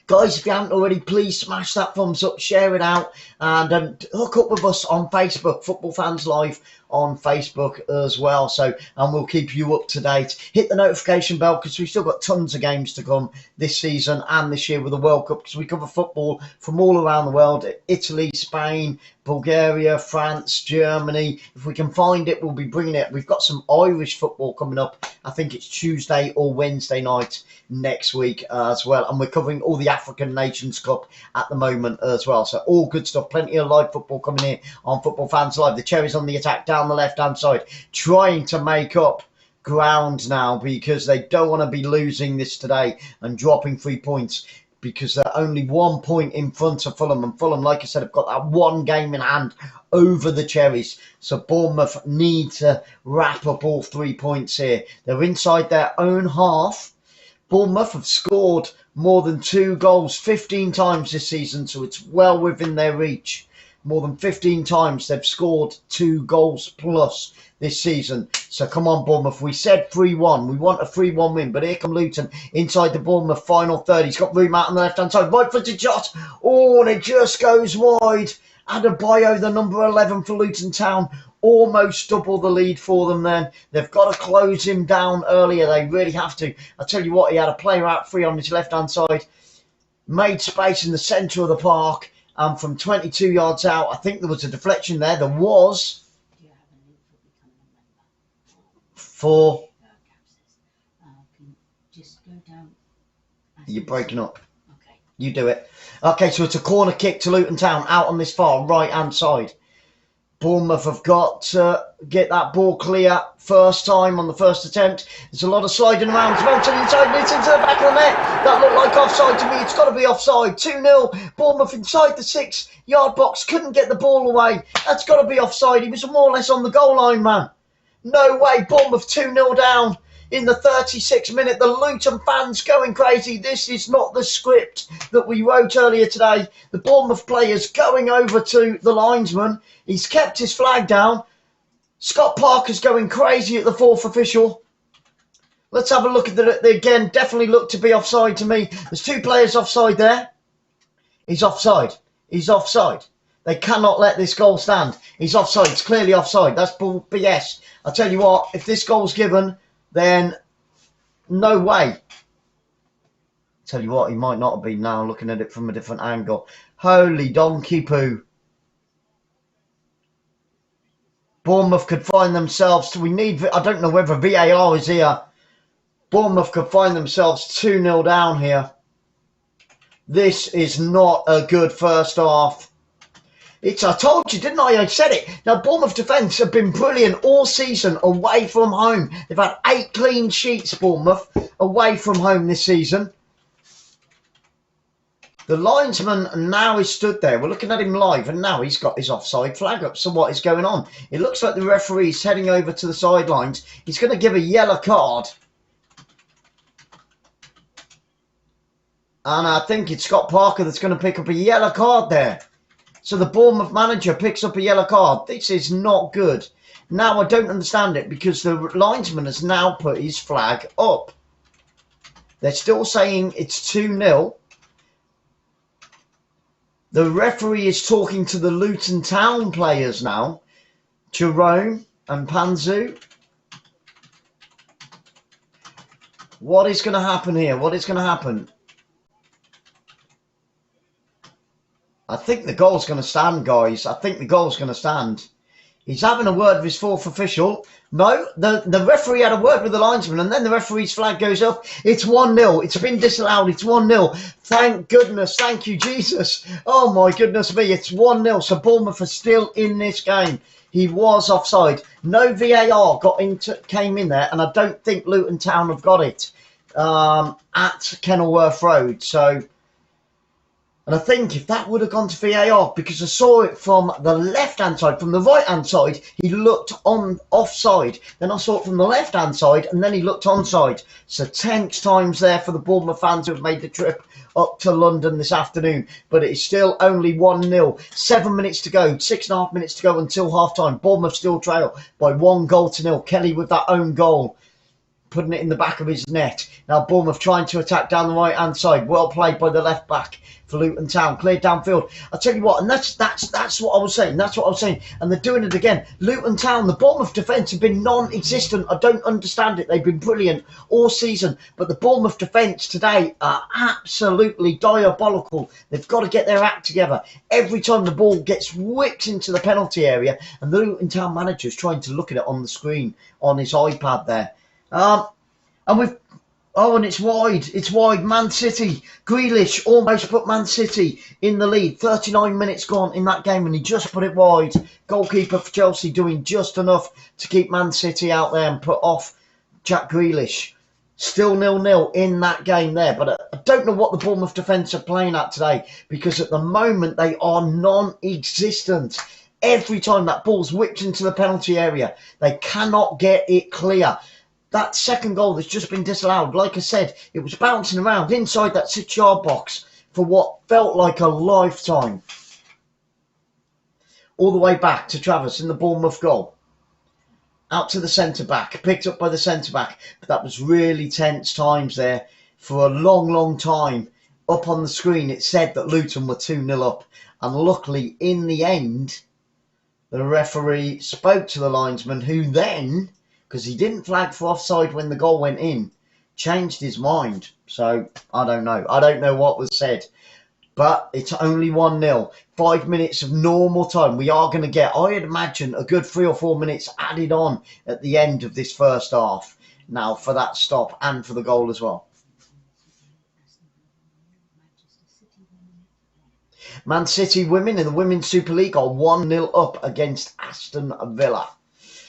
Guys, if you haven't already, please smash that thumbs up, share it out, and hook up with us on Facebook, Football Fans Live on Facebook as well. So, and we'll keep you up to date. Hit the notification bell because we've still got tons of games to come this season and this year with the World Cup, because we cover football from all around the world. Italy, Spain, Bulgaria, France, Germany. If we can find it, we'll be bringing it. We've got some Irish football coming up. I think it's Tuesday or Wednesday night next week as well. And we're covering all the African Nations Cup at the moment as well. So all good stuff. Plenty of live football coming here on Football Fans Live. The Cherries on the attack down the left-hand side, trying to make up ground now because they don't want to be losing this today and dropping 3 points, because they're only 1 point in front of Fulham. And Fulham, like I said, have got that one game in hand over the Cherries. So Bournemouth need to wrap up all 3 points here. They're inside their own half. Bournemouth have scored more than 2 goals 15 times this season, so it's well within their reach. More than 15 times they've scored 2 goals plus this season. So come on, Bournemouth. We said 3-1. We want a 3-1 win. But here come Luton inside the Bournemouth final third. He's got room out on the left-hand side. Right-footed shot. Oh, and it just goes wide. Adebayo, the number 11 for Luton Town. Almost double the lead for them then. They've got to close him down earlier. They really have to. I tell you what, he had a player out free on his left-hand side. Made space in the centre of the park. And from 22 yards out, I think there was a deflection there. There was. Do you have a link for becoming a member? For. Can just go down. You're breaking up. Okay. You do it. Okay, so it's a corner kick to Luton Town out on this far right-hand side. Bournemouth have got to get that ball clear first time on the first attempt. There's a lot of sliding around. Smelton inside, and it's into the back of the net. That looked like offside to me. It's got to be offside. 2-0. Bournemouth inside the 6-yard box. Couldn't get the ball away. That's got to be offside. He was more or less on the goal line, man. No way. Bournemouth 2-0 down in the 36th minute. The Luton fans going crazy. This is not the script that we wrote earlier today. The Bournemouth players going over to the linesman. He's kept his flag down. Scott Parker's going crazy at the fourth official. Let's have a look at it again. Definitely looked to be offside to me. There's two players offside there. He's offside. He's offside. They cannot let this goal stand. He's offside. It's clearly offside. That's BS. I'll tell you what, if this goal's given, then no way. Tell you what, he might not have been now, looking at it from a different angle. Holy donkey poo. Bournemouth could find themselves, I don't know whether VAR is here. Bournemouth could find themselves 2-0 down here. This is not a good first half. I told you, didn't I? I said it. Now, Bournemouth defence have been brilliant all season away from home. They've had 8 clean sheets, Bournemouth, away from home this season. The linesman now is stood there. We're looking at him live, and now he's got his offside flag up. So what is going on? It looks like the referee's heading over to the sidelines. He's going to give a yellow card. And I think it's Scott Parker that's going to pick up a yellow card there. So the Bournemouth manager picks up a yellow card. This is not good. Now I don't understand it because the linesman has now put his flag up. They're still saying it's 2-0. The referee is talking to the Luton Town players now. Jerome and Panzu. What is going to happen here? What is going to happen? I think the goal's going to stand, guys. I think the goal's going to stand. He's having a word with his fourth official. No, the referee had a word with the linesman, and then the referee's flag goes up. It's 1-0. It's been disallowed. It's 1-0. Thank goodness. Thank you, Jesus. Oh, my goodness me. It's 1-0. So Bournemouth are still in this game. He was offside. No VAR came in there, and I don't think Luton Town have got it at Kenilworth Road. So... And I think if that would have gone to VAR, because I saw it from the left-hand side, from the right-hand side, he looked on offside. Then I saw it from the left-hand side, and then he looked onside. So tense times there for the Bournemouth fans who have made the trip up to London this afternoon. But it is still only 1-0. 7 minutes to go, 6.5 minutes to go until half-time. Bournemouth still trail by 1-0. Kelly with that own goal, putting it in the back of his net. Now Bournemouth trying to attack down the right-hand side. Well played by the left-back for Luton Town. Cleared downfield. I'll tell you what, and that's what I was saying. That's what I was saying. And they're doing it again. Luton Town, the Bournemouth defence have been non-existent. I don't understand it. They've been brilliant all season. But the Bournemouth defence today are absolutely diabolical. They've got to get their act together. Every time the ball gets whipped into the penalty area, and the Luton Town manager is trying to look at it on the screen on his iPad there. And it's wide. It's wide. Man City. Grealish almost put Man City in the lead. 39 minutes gone in that game, and he just put it wide. Goalkeeper for Chelsea doing just enough to keep Man City out there and put off Jack Grealish. Still 0-0 in that game there. But I don't know what the Bournemouth defence are playing at today, because at the moment they are non-existent. Every time that ball's whipped into the penalty area, they cannot get it clear. That second goal that's just been disallowed, like I said, it was bouncing around inside that 6-yard box for what felt like a lifetime. All the way back to Travis in the Bournemouth goal. Out to the centre-back, picked up by the centre-back. But that was really tense times there for a long, long time. Up on the screen, it said that Luton were 2-0 up. And luckily, in the end, the referee spoke to the linesman, who then, because he didn't flag for offside when the goal went in, changed his mind. So, I don't know. I don't know what was said. But it's only 1-0. 5 minutes of normal time. We are going to get, I'd imagine, a good 3 or 4 minutes added on at the end of this first half. Now, for that stop and for the goal as well. Man City women in the Women's Super League are 1-0 up against Aston Villa.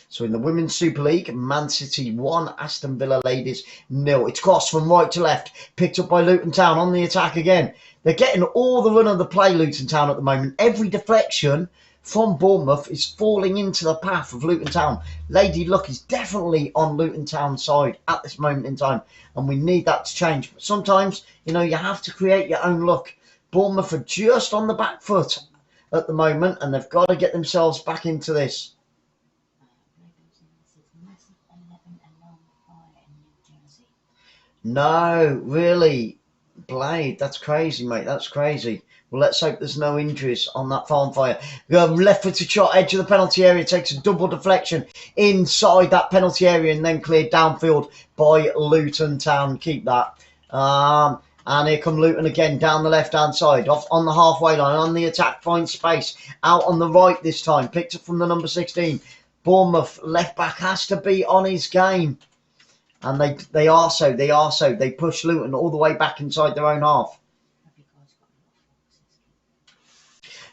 So in the Women's Super League, Man City 1, Aston Villa ladies 0. It's crossed from right to left, picked up by Luton Town on the attack again. They're getting all the run of the play, Luton Town, at the moment. Every deflection from Bournemouth is falling into the path of Luton Town. Lady Luck is definitely on Luton Town's side at this moment in time, and we need that to change. But sometimes, you know, you have to create your own luck. Bournemouth are just on the back foot at the moment, and they've got to get themselves back into this. No, really, Blade, that's crazy, mate. That's crazy. Well, let's hope there's no injuries on that farm fire. Left-footed shot, edge of the penalty area, takes a double deflection inside that penalty area and then cleared downfield by Luton Town. Keep that. And here come Luton again down the left-hand side, off on the halfway line, on the attack, finds space. Out on the right this time, picked up from the number 16. Bournemouth left-back has to be on his game. And they are so. They push Luton all the way back inside their own half.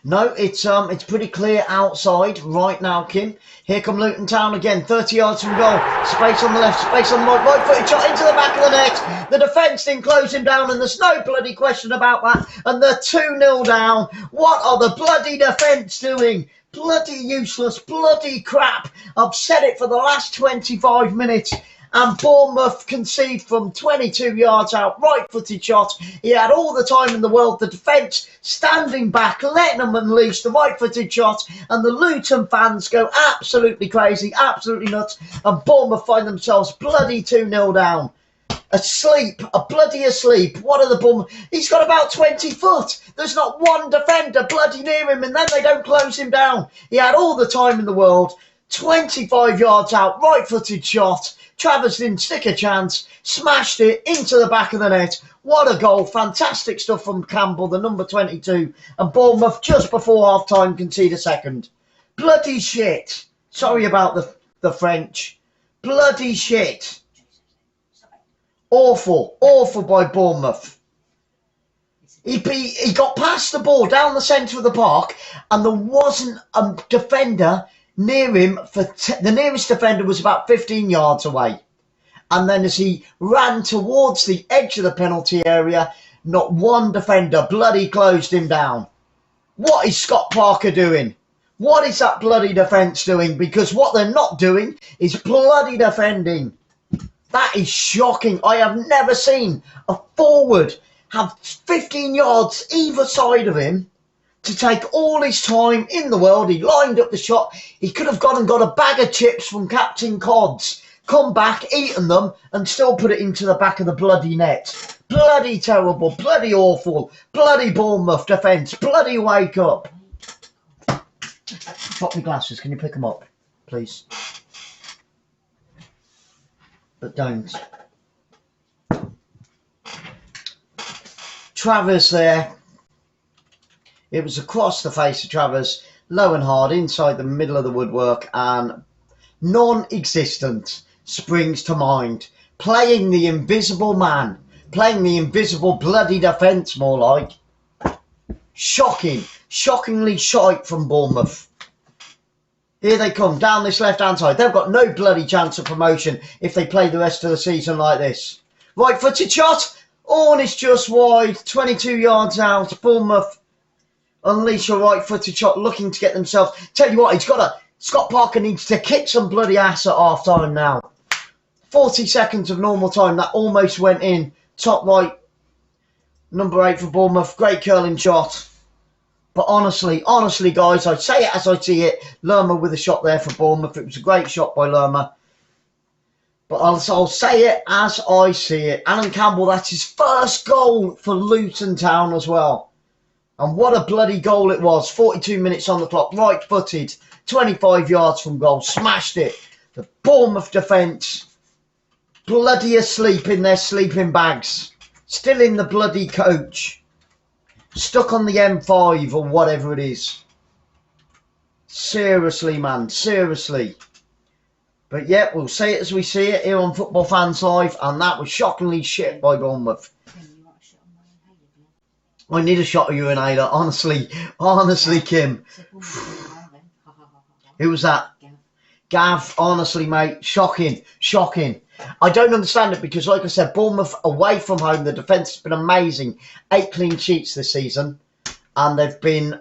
No, it's pretty clear outside right now, Kim. Here come Luton Town again, 30 yards from goal. Space on the left, space on the right. Right-footed shot into the back of the net. The defence didn't close him down, and there's no bloody question about that. And they're 2-0 down. What are the bloody defence doing? Bloody useless, bloody crap. I've said it for the last 25 minutes. And Bournemouth concede from 22 yards out, right-footed shot. He had all the time in the world. The defence standing back, letting them unleash the right-footed shot. And the Luton fans go absolutely crazy, absolutely nuts. And Bournemouth find themselves bloody 2-0 down. Asleep, bloody asleep. What are the Bournemouth? He's got about 20 foot. There's not one defender bloody near him, and then they don't close him down. He had all the time in the world. 25 yards out, right-footed shot. Travers didn't stick a chance, smashed it into the back of the net. What a goal. Fantastic stuff from Campbell, the number 22. And Bournemouth, just before half-time, concede a second. Bloody shit. Sorry about the French. Bloody shit. Awful. Awful by Bournemouth. He got past the ball down the centre of the park, and there wasn't a defender near him. The nearest defender was about 15 yards away. And then as he ran towards the edge of the penalty area, not one defender bloody closed him down. What is Scott Parker doing? What is that bloody defence doing? Because what they're not doing is bloody defending. That is shocking. I have never seen a forward have 15 yards either side of him to take all his time in the world. He lined up the shot. He could have gone and got a bag of chips from Captain Cod's, come back, eaten them, and still put it into the back of the bloody net. Bloody terrible, bloody awful, bloody Bournemouth defence, bloody wake up. Drop my glasses, can you pick them up, please? But don't. Travers there. It was across the face of Travers, low and hard, inside the middle of the woodwork, and non-existent springs to mind. Playing the invisible man, playing the invisible bloody defence, more like. Shocking, shockingly shite from Bournemouth. Here they come, down this left-hand side. They've got no bloody chance of promotion if they play the rest of the season like this. Right-footed shot. Oh, and it's just wide. 22 yards out. Bournemouth unleash a right-footed shot, looking to get themselves. Tell you what, Scott Parker needs to kick some bloody ass at half-time now. 40 seconds of normal time. That almost went in. Top right. Number 8 for Bournemouth. Great curling shot. But honestly, guys, I say it as I see it. Lerma with a shot there for Bournemouth. It was a great shot by Lerma. But I'll say it as I see it. Alan Campbell, that's his first goal for Luton Town as well. And what a bloody goal it was. 42 minutes on the clock. Right-footed. 25 yards from goal. Smashed it. The Bournemouth defence bloody asleep in their sleeping bags. Still in the bloody coach. Stuck on the M5 or whatever it is. Seriously, man. Seriously. But yeah, we'll say it as we see it here on Football Fans Live. And that was shockingly shit by Bournemouth. I need a shot of urinator, honestly, Kim. Who was that? Gav, honestly, mate, shocking. I don't understand it because, like I said, Bournemouth away from home, the defence has been amazing. 8 clean sheets this season, and they've been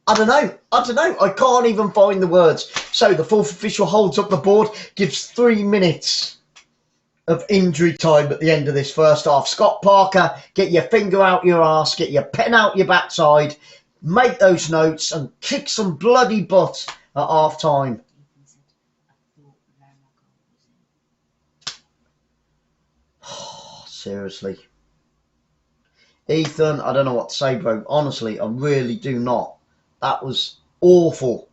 I don't know. I can't even find the words. So the fourth official holds up the board, gives 3 minutes of injury time at the end of this first half. Scott Parker, get your finger out your arse, get your pen out your backside, make those notes and kick some bloody butt at half time. Seriously. Ethan, I don't know what to say, bro. Honestly, I really do not. That was awful.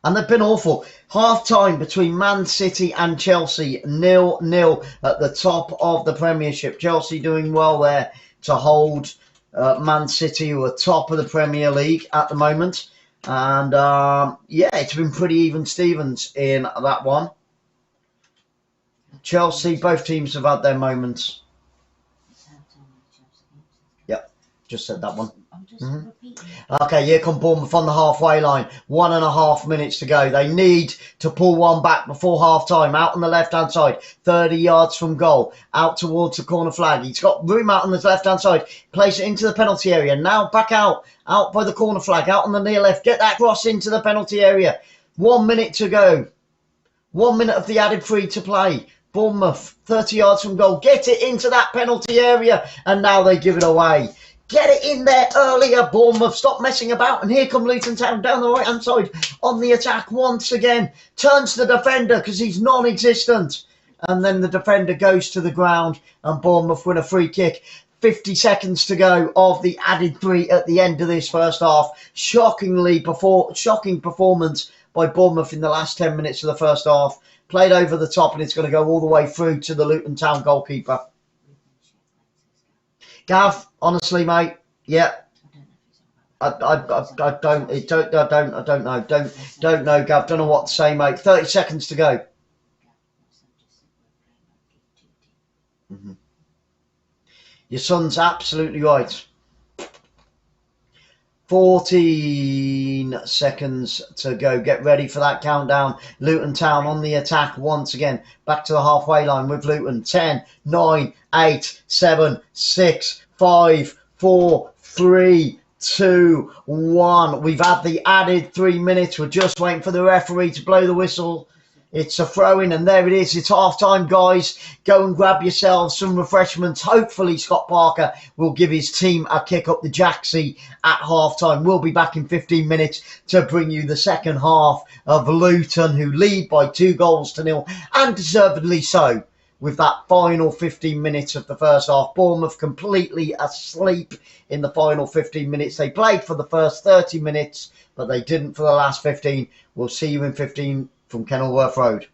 And they've been awful. Half time between Man City and Chelsea, 0-0 at the top of the Premiership. Chelsea doing well there to hold Man City, who are top of the Premier League at the moment. And yeah, it's been pretty even Stevens in that one. Chelsea, both teams have had their moments. Yep, just said that one. Okay, here come Bournemouth on the halfway line. 1.5 minutes to go. They need to pull one back before half time. Out on the left hand side, 30 yards from goal. Out towards the corner flag. He's got room out on the left hand side. Place it into the penalty area. Now back out by the corner flag. Out on the near left. Get that cross into the penalty area. 1 minute to go. 1 minute of the added free to play. Bournemouth, 30 yards from goal. Get it into that penalty area. And now they give it away. Get it in there earlier, Bournemouth. Stop messing about. And here come Luton Town down the right-hand side on the attack once again. Turns to the defender because he's non-existent. And then the defender goes to the ground and Bournemouth win a free kick. 50 seconds to go of the added 3 at the end of this first half. Shocking performance by Bournemouth in the last 10 minutes of the first half. Played over the top and it's going to go all the way through to the Luton Town goalkeeper. Gav, honestly, mate, yeah, I don't know, Gav, don't know what to say, mate. 30 seconds to go. Your son's absolutely right. 14 seconds to go. Get ready for that countdown. Luton Town on the attack once again. Back to the halfway line with Luton. 10, 9, 8, 7, 6, 5, 4, 3, 2, 1. We've had the added 3 minutes. We're just waiting for the referee to blow the whistle. It's a throw-in, and there it is. It's half-time, guys. Go and grab yourselves some refreshments. Hopefully, Scott Parker will give his team a kick up the jacksie at half-time. We'll be back in 15 minutes to bring you the second half of Luton, who lead by 2-0, and deservedly so, with that final 15 minutes of the first half. Bournemouth completely asleep in the final 15 minutes. They played for the first 30 minutes, but they didn't for the last 15. We'll see you in 15 from Kenilworth Road.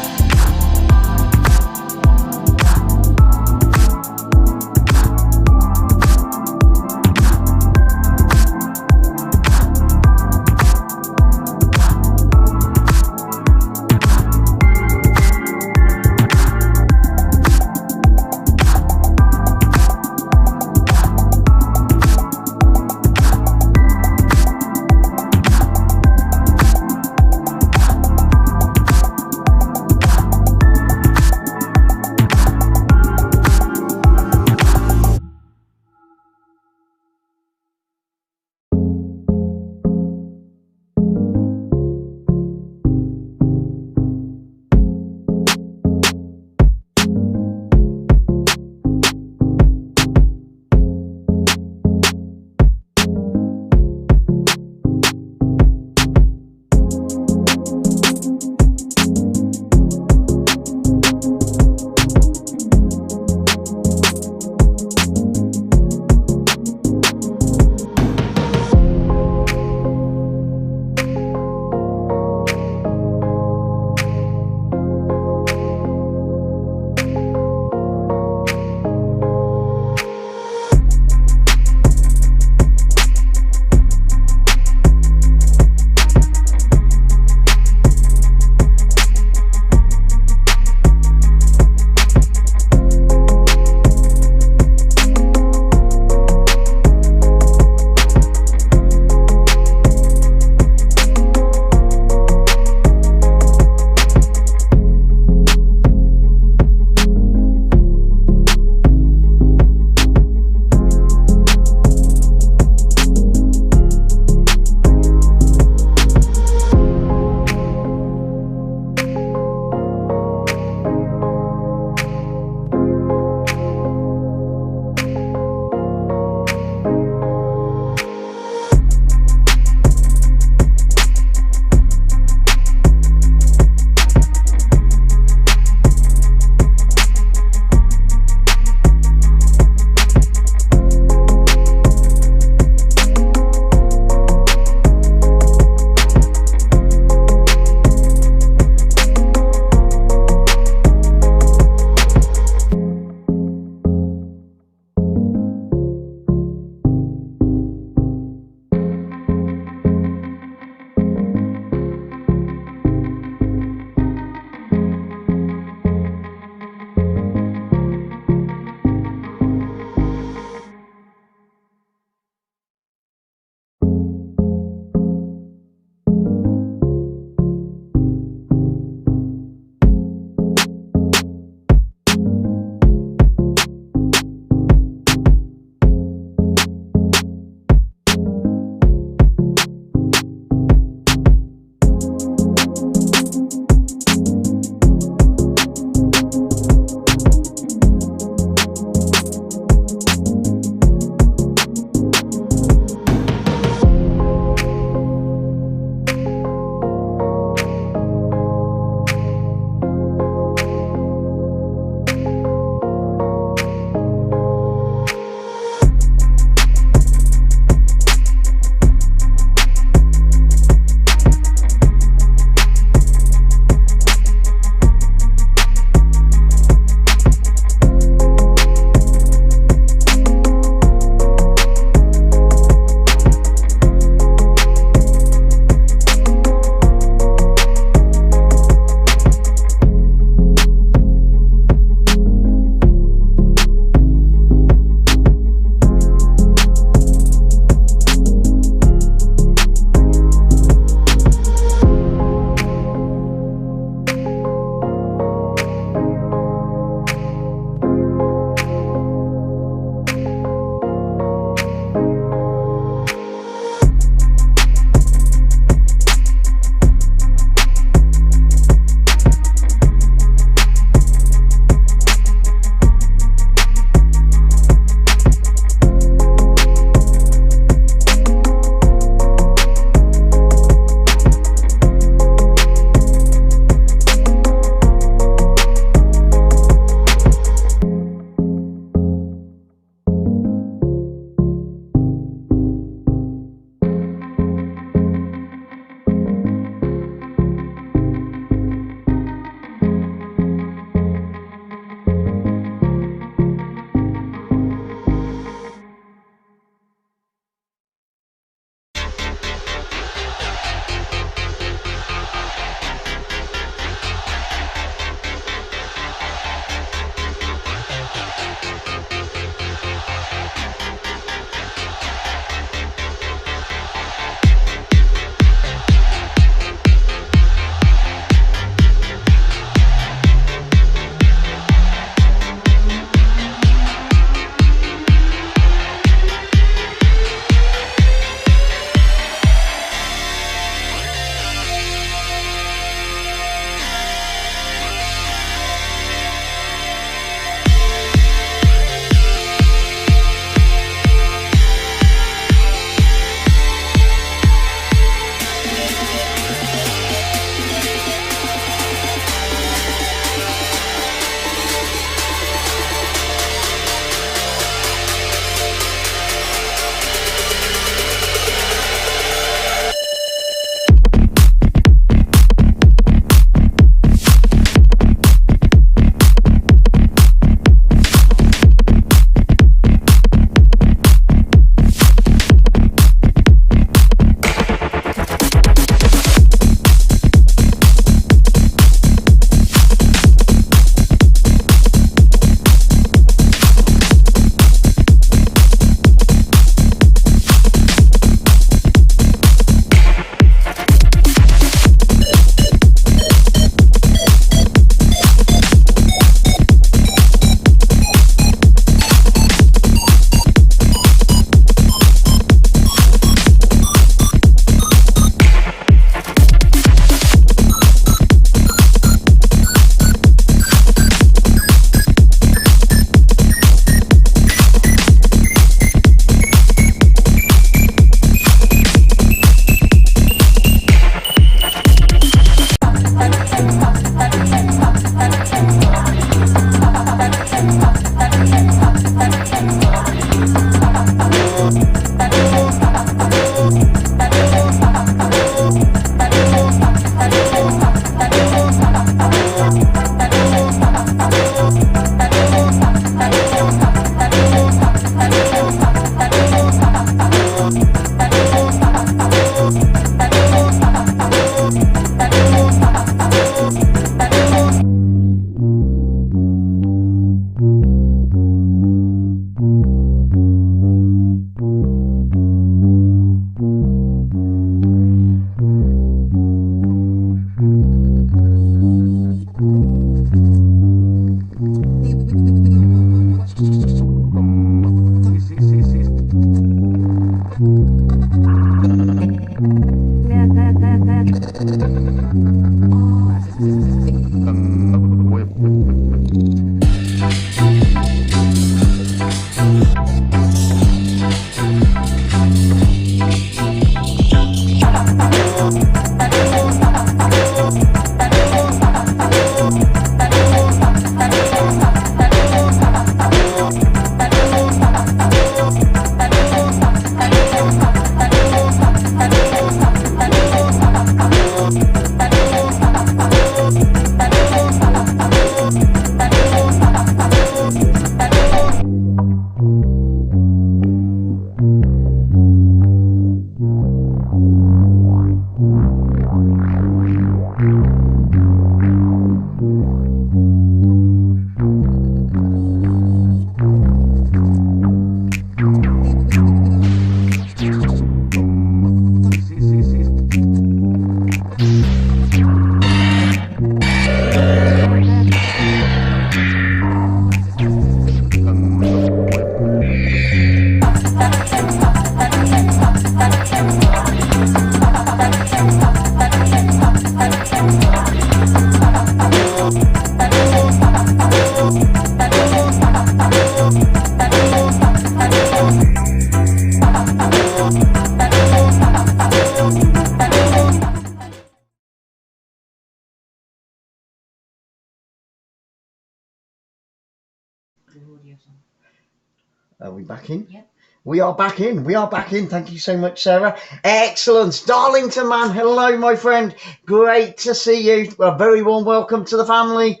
Are we back in? Yep. We are back in. We are back in. Thank you so much, Sarah. Excellent. Darlington man, hello, my friend. Great to see you. A very warm welcome to the family.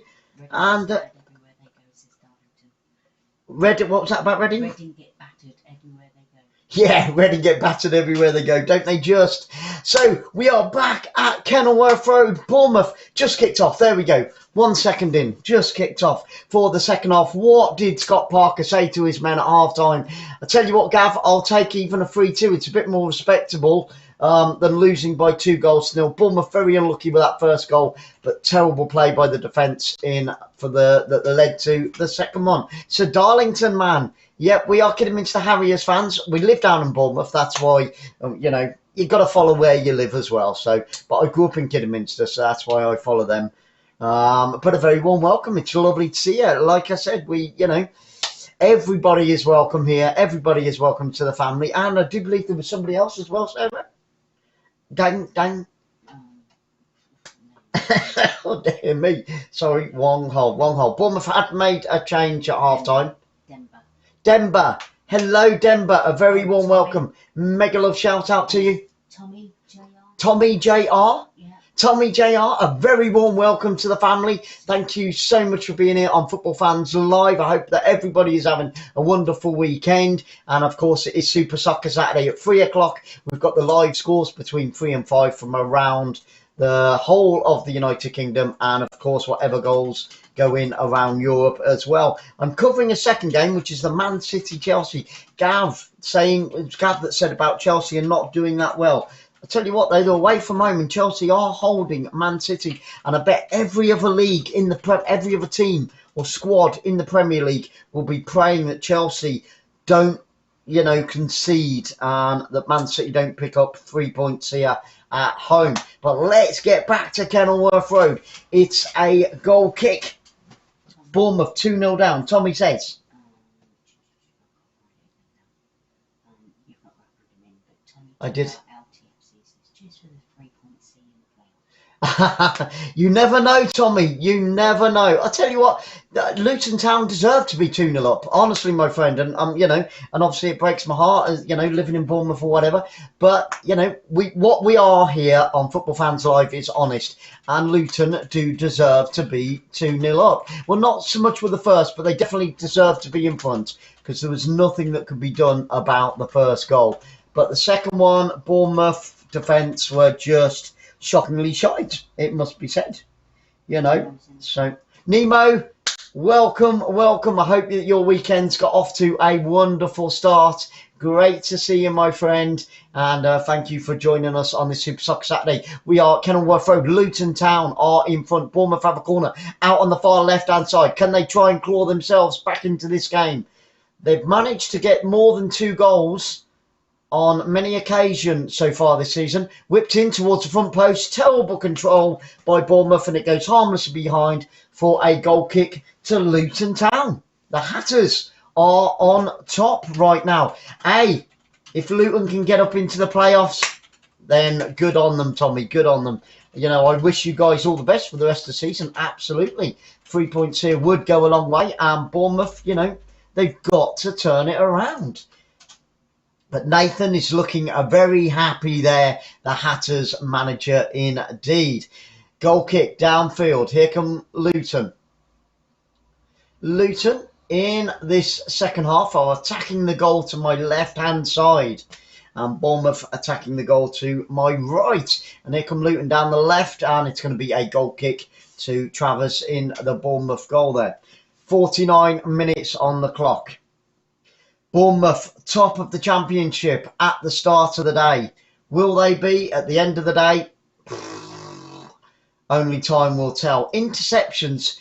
And Reading, what was that about Reading? Reading get battered everywhere they go. Yeah, Reading get battered everywhere they go, don't they just? So, we are back at Kenilworth Road. Bournemouth just kicked off. There we go. 1 second in. Just kicked off for the second half. What did Scott Parker say to his men at half-time? I tell you what, Gav, I'll take even a 3-2. It's a bit more respectable than losing by 2-0. Bournemouth very unlucky with that first goal, but terrible play by the defence that led to the second one. So, Darlington, man, yep, we are Kidderminster Harriers fans. We live down in Bournemouth. That's why, you've got to follow where you live as well. So, but I grew up in Kidderminster, so that's why I follow them. But a very warm welcome. It's lovely to see you. Like I said, everybody is welcome here. Everybody is welcome to the family. And I do believe there was somebody else as well, Sarah. Dang. Oh, dear me. Sorry, wrong hole. Bournemouth had made a change at half-time. Denver. Hello, Denver. A very warm welcome. Mega love shout out to you. Tommy JR. Yeah. Tommy JR, a very warm welcome to the family. Thank you so much for being here on Football Fans Live. I hope that everybody is having a wonderful weekend. And of course, it is Super Soccer Saturday at 3 o'clock. We've got the live scores between 3 and 5 from around the whole of the United Kingdom. And of course, whatever goals go in around Europe as well. I'm covering a second game, which is the Man City Chelsea. Gav that said about Chelsea and not doing that well. I tell you what, though, they're away from home, and Chelsea are holding Man City. And I bet every other league every other team or squad in the Premier League will be praying that Chelsea don't, concede and that Man City don't pick up 3 points here at home. But let's get back to Kenilworth Road. It's a goal kick. Bournemouth 2-0 down. Tommy says. I did. You never know, Tommy. You never know. I tell you what, Luton Town deserve to be 2-0 up. Honestly, my friend, and you know, and obviously it breaks my heart, you know, living in Bournemouth or whatever. But you know, what we are here on Football Fans Live is honest, and Luton do deserve to be 2-0 up. Well, not so much with the first, but they definitely deserve to be in front because there was nothing that could be done about the first goal. But the second one, Bournemouth defence were just shockingly shite, it must be said, you know. So Nemo, welcome. I hope that your weekend's got off to a wonderful start. Great to see you, my friend, and thank you for joining us on this Super Soccer Saturday. We are Kenilworth Road. Luton Town are in front. Bournemouth have a corner out on the far left hand side. Can they try and claw themselves back into this game? They've managed to get more than 2 goals on many occasions so far this season. Whipped in towards the front post. Terrible control by Bournemouth, and it goes harmlessly behind for a goal kick to Luton Town. The Hatters are on top right now. If Luton can get up into the playoffs, then good on them, Tommy. Good on them. You know, I wish you guys all the best for the rest of the season. Absolutely. 3 points here would go a long way. And Bournemouth, you know, they've got to turn it around. But Nathan is looking very happy there, the Hatters manager indeed. Goal kick downfield. Here come Luton. Luton in this second half are attacking the goal to my left-hand side. And Bournemouth attacking the goal to my right. And here come Luton down the left. And it's going to be a goal kick to Travers in the Bournemouth goal there. 49 minutes on the clock. Bournemouth, top of the championship at the start of the day. Will they be at the end of the day? Only time will tell. Interceptions,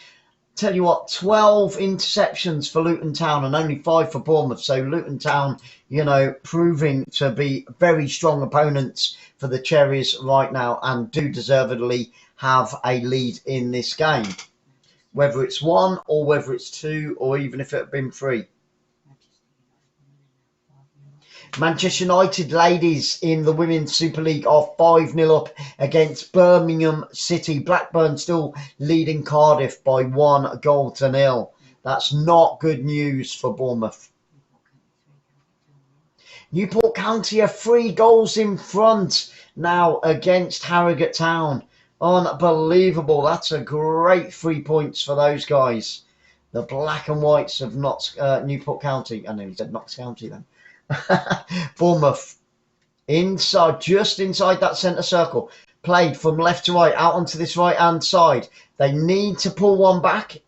tell you what, 12 interceptions for Luton Town and only 5 for Bournemouth. So Luton Town, you know, proving to be very strong opponents for the Cherries right now and do deservedly have a lead in this game. Whether it's 1 or whether it's 2 or even if it had been 3. Manchester United ladies in the Women's Super League are 5-0 up against Birmingham City. Blackburn still leading Cardiff by 1-0. That's not good news for Bournemouth. Newport County are 3 goals in front now against Harrogate Town. Unbelievable. That's a great 3 points for those guys. The black and whites of Newport County. I know he said Notts County then. Bournemouth inside, just inside that centre circle, played from left to right out onto this right hand side. They need to pull one back.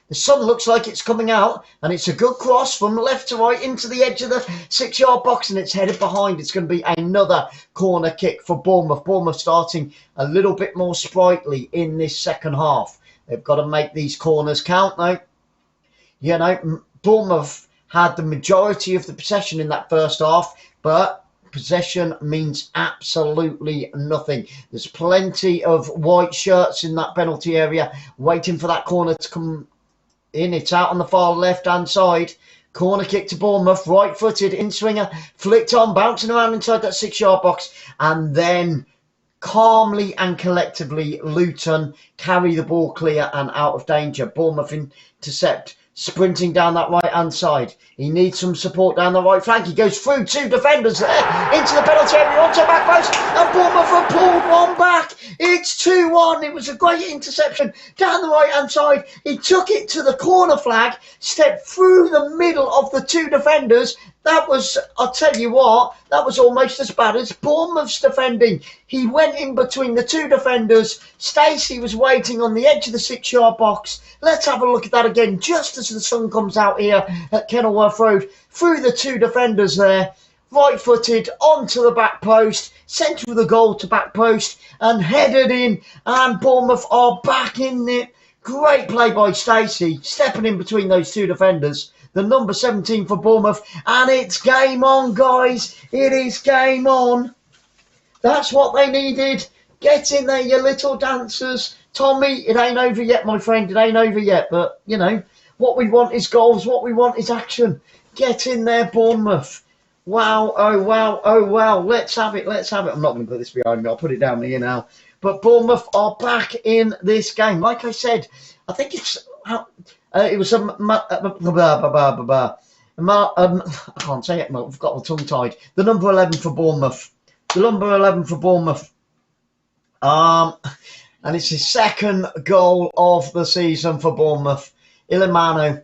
The sun looks like it's coming out, and it's a good cross from left to right into the edge of the 6-yard box, and it's headed behind. It's going to be another corner kick for Bournemouth. Bournemouth starting a little bit more sprightly in this second half. They've got to make these corners count though. You know, Bournemouth had the majority of the possession in that first half, but possession means absolutely nothing. There's plenty of white shirts in that penalty area waiting for that corner to come in. It's out on the far left-hand side. Corner kick to Bournemouth, right-footed, in-swinger, flicked on, bouncing around inside that 6-yard box, and then calmly and collectively, Luton carry the ball clear and out of danger. Bournemouth intercept. Sprinting down that right-hand side. He needs some support down the right flank. He goes through 2 defenders there into the penalty area, onto the back post, and Bournemouth have pulled one back. It's 2-1. It was a great interception down the right-hand side. He took it to the corner flag, stepped through the middle of the 2 defenders. That was, I'll tell you what, that was almost as bad as Bournemouth's defending. He went in between the 2 defenders. Stacey was waiting on the edge of the 6-yard box. Let's have a look at that again, just as the sun comes out here at Kenilworth Road. Through the 2 defenders there, right-footed onto the back post, centre of the goal to back post, and headed in. And Bournemouth are back in it. Great play by Stacey, stepping in between those 2 defenders. The number 17 for Bournemouth, and it's game on, guys. It is game on. That's what they needed. Get in there, you little dancers. Tommy, it ain't over yet, my friend. It ain't over yet, but, you know, what we want is goals. What we want is action. Get in there, Bournemouth. Wow, oh, wow, oh, wow. Let's have it, let's have it. I'm not going to put this behind me. I'll put it down here now. But Bournemouth are back in this game. Like I said, I think it was I can't say it. I've got the tongue tied. The number 11 for Bournemouth. The number 11 for Bournemouth. And it's his second goal of the season for Bournemouth. Ilimanno.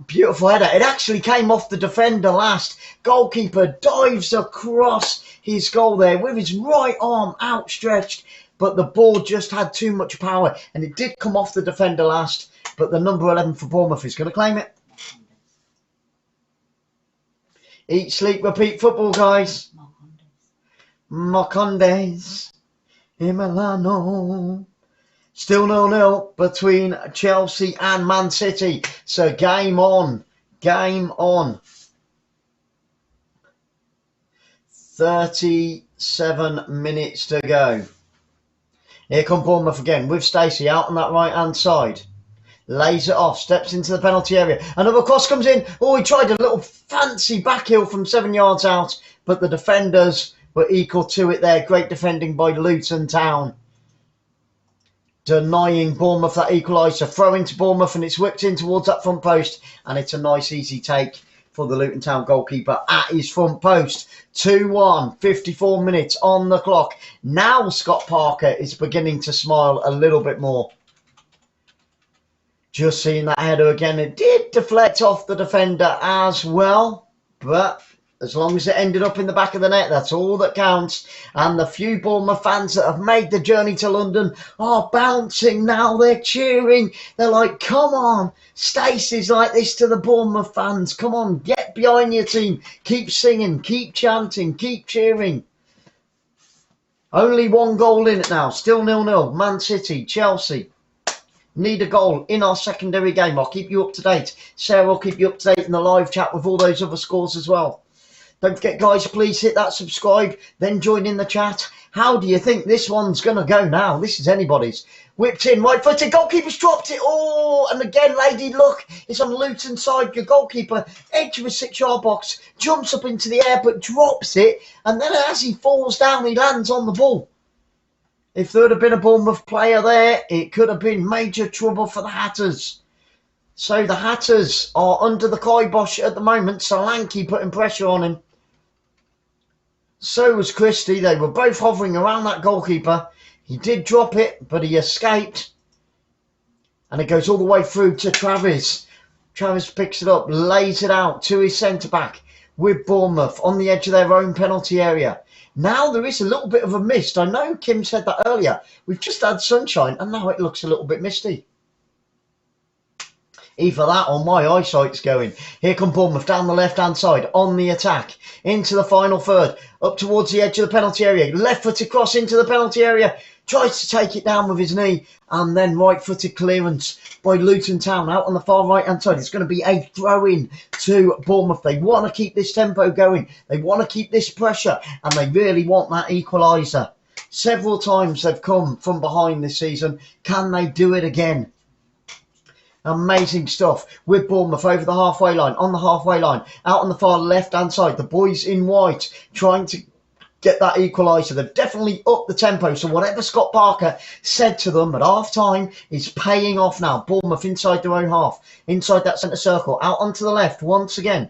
Beautiful header. It actually came off the defender last. Goalkeeper dives across his goal there with his right arm outstretched. But the ball just had too much power. And it did come off the defender last. But the number 11 for Bournemouth is going to claim it. Eat, sleep, repeat football, guys. Marcondes. Milano. Still 0-0 between Chelsea and Man City. So game on. Game on. 37 minutes to go. Here come Bournemouth again with Stacey out on that right hand side. Lays it off, steps into the penalty area. Another cross comes in. Oh, he tried a little fancy back heel from 7 yards out, but the defenders were equal to it there. Great defending by Luton Town. Denying Bournemouth that equaliser. Throw into Bournemouth and it's whipped in towards that front post. And it's a nice easy take for the Luton Town goalkeeper at his front post. 2-1, 54 minutes on the clock. Now Scott Parker is beginning to smile a little bit more. Just seeing that header again. It did deflect off the defender as well. But as long as it ended up in the back of the net, that's all that counts. And the few Bournemouth fans that have made the journey to London are bouncing now. They're cheering. They're like, come on. Stacey's like this to the Bournemouth fans. Come on, get behind your team. Keep singing, keep chanting, keep cheering. Only one goal in it now. Still 0-0. Man City, Chelsea. Need a goal in our secondary game. I'll keep you up to date. Sarah will keep you up to date in the live chat with all those other scores as well. Don't forget, guys, please hit that subscribe, then join in the chat. How do you think this one's going to go now? This is anybody's. Whipped in, right-footed, goalkeeper's dropped it. Oh, and again, lady, look, it's on Luton side. Your goalkeeper, edge of a 6-yard box, jumps up into the air but drops it. And then as he falls down, he lands on the ball. If there would have been a Bournemouth player there, it could have been major trouble for the Hatters. So the Hatters are under the kibosh at the moment. Solanke putting pressure on him. So was Christie. They were both hovering around that goalkeeper. He did drop it, but he escaped. And it goes all the way through to Travis. Travis picks it up, lays it out to his centre-back with Bournemouth on the edge of their own penalty area. Now there is a little bit of a mist. I know Kim said that earlier. We've just had sunshine and now it looks a little bit misty. Either that or my eyesight's going. Here come Bournemouth down the left-hand side on the attack. Into the final third. Up towards the edge of the penalty area. Left-footed cross into the penalty area. Tries to take it down with his knee. And then right-footed clearance by Luton Town out on the far right-hand side. It's going to be a throw-in to Bournemouth. They want to keep this tempo going. They want to keep this pressure. And they really want that equaliser. Several times they've come from behind this season. Can they do it again? Amazing stuff with Bournemouth over the halfway line, on the halfway line, out on the far left-hand side. The boys in white trying to get that equaliser. They've definitely upped the tempo. So whatever Scott Parker said to them at half-time is paying off now. Bournemouth inside their own half, inside that centre circle, out onto the left once again.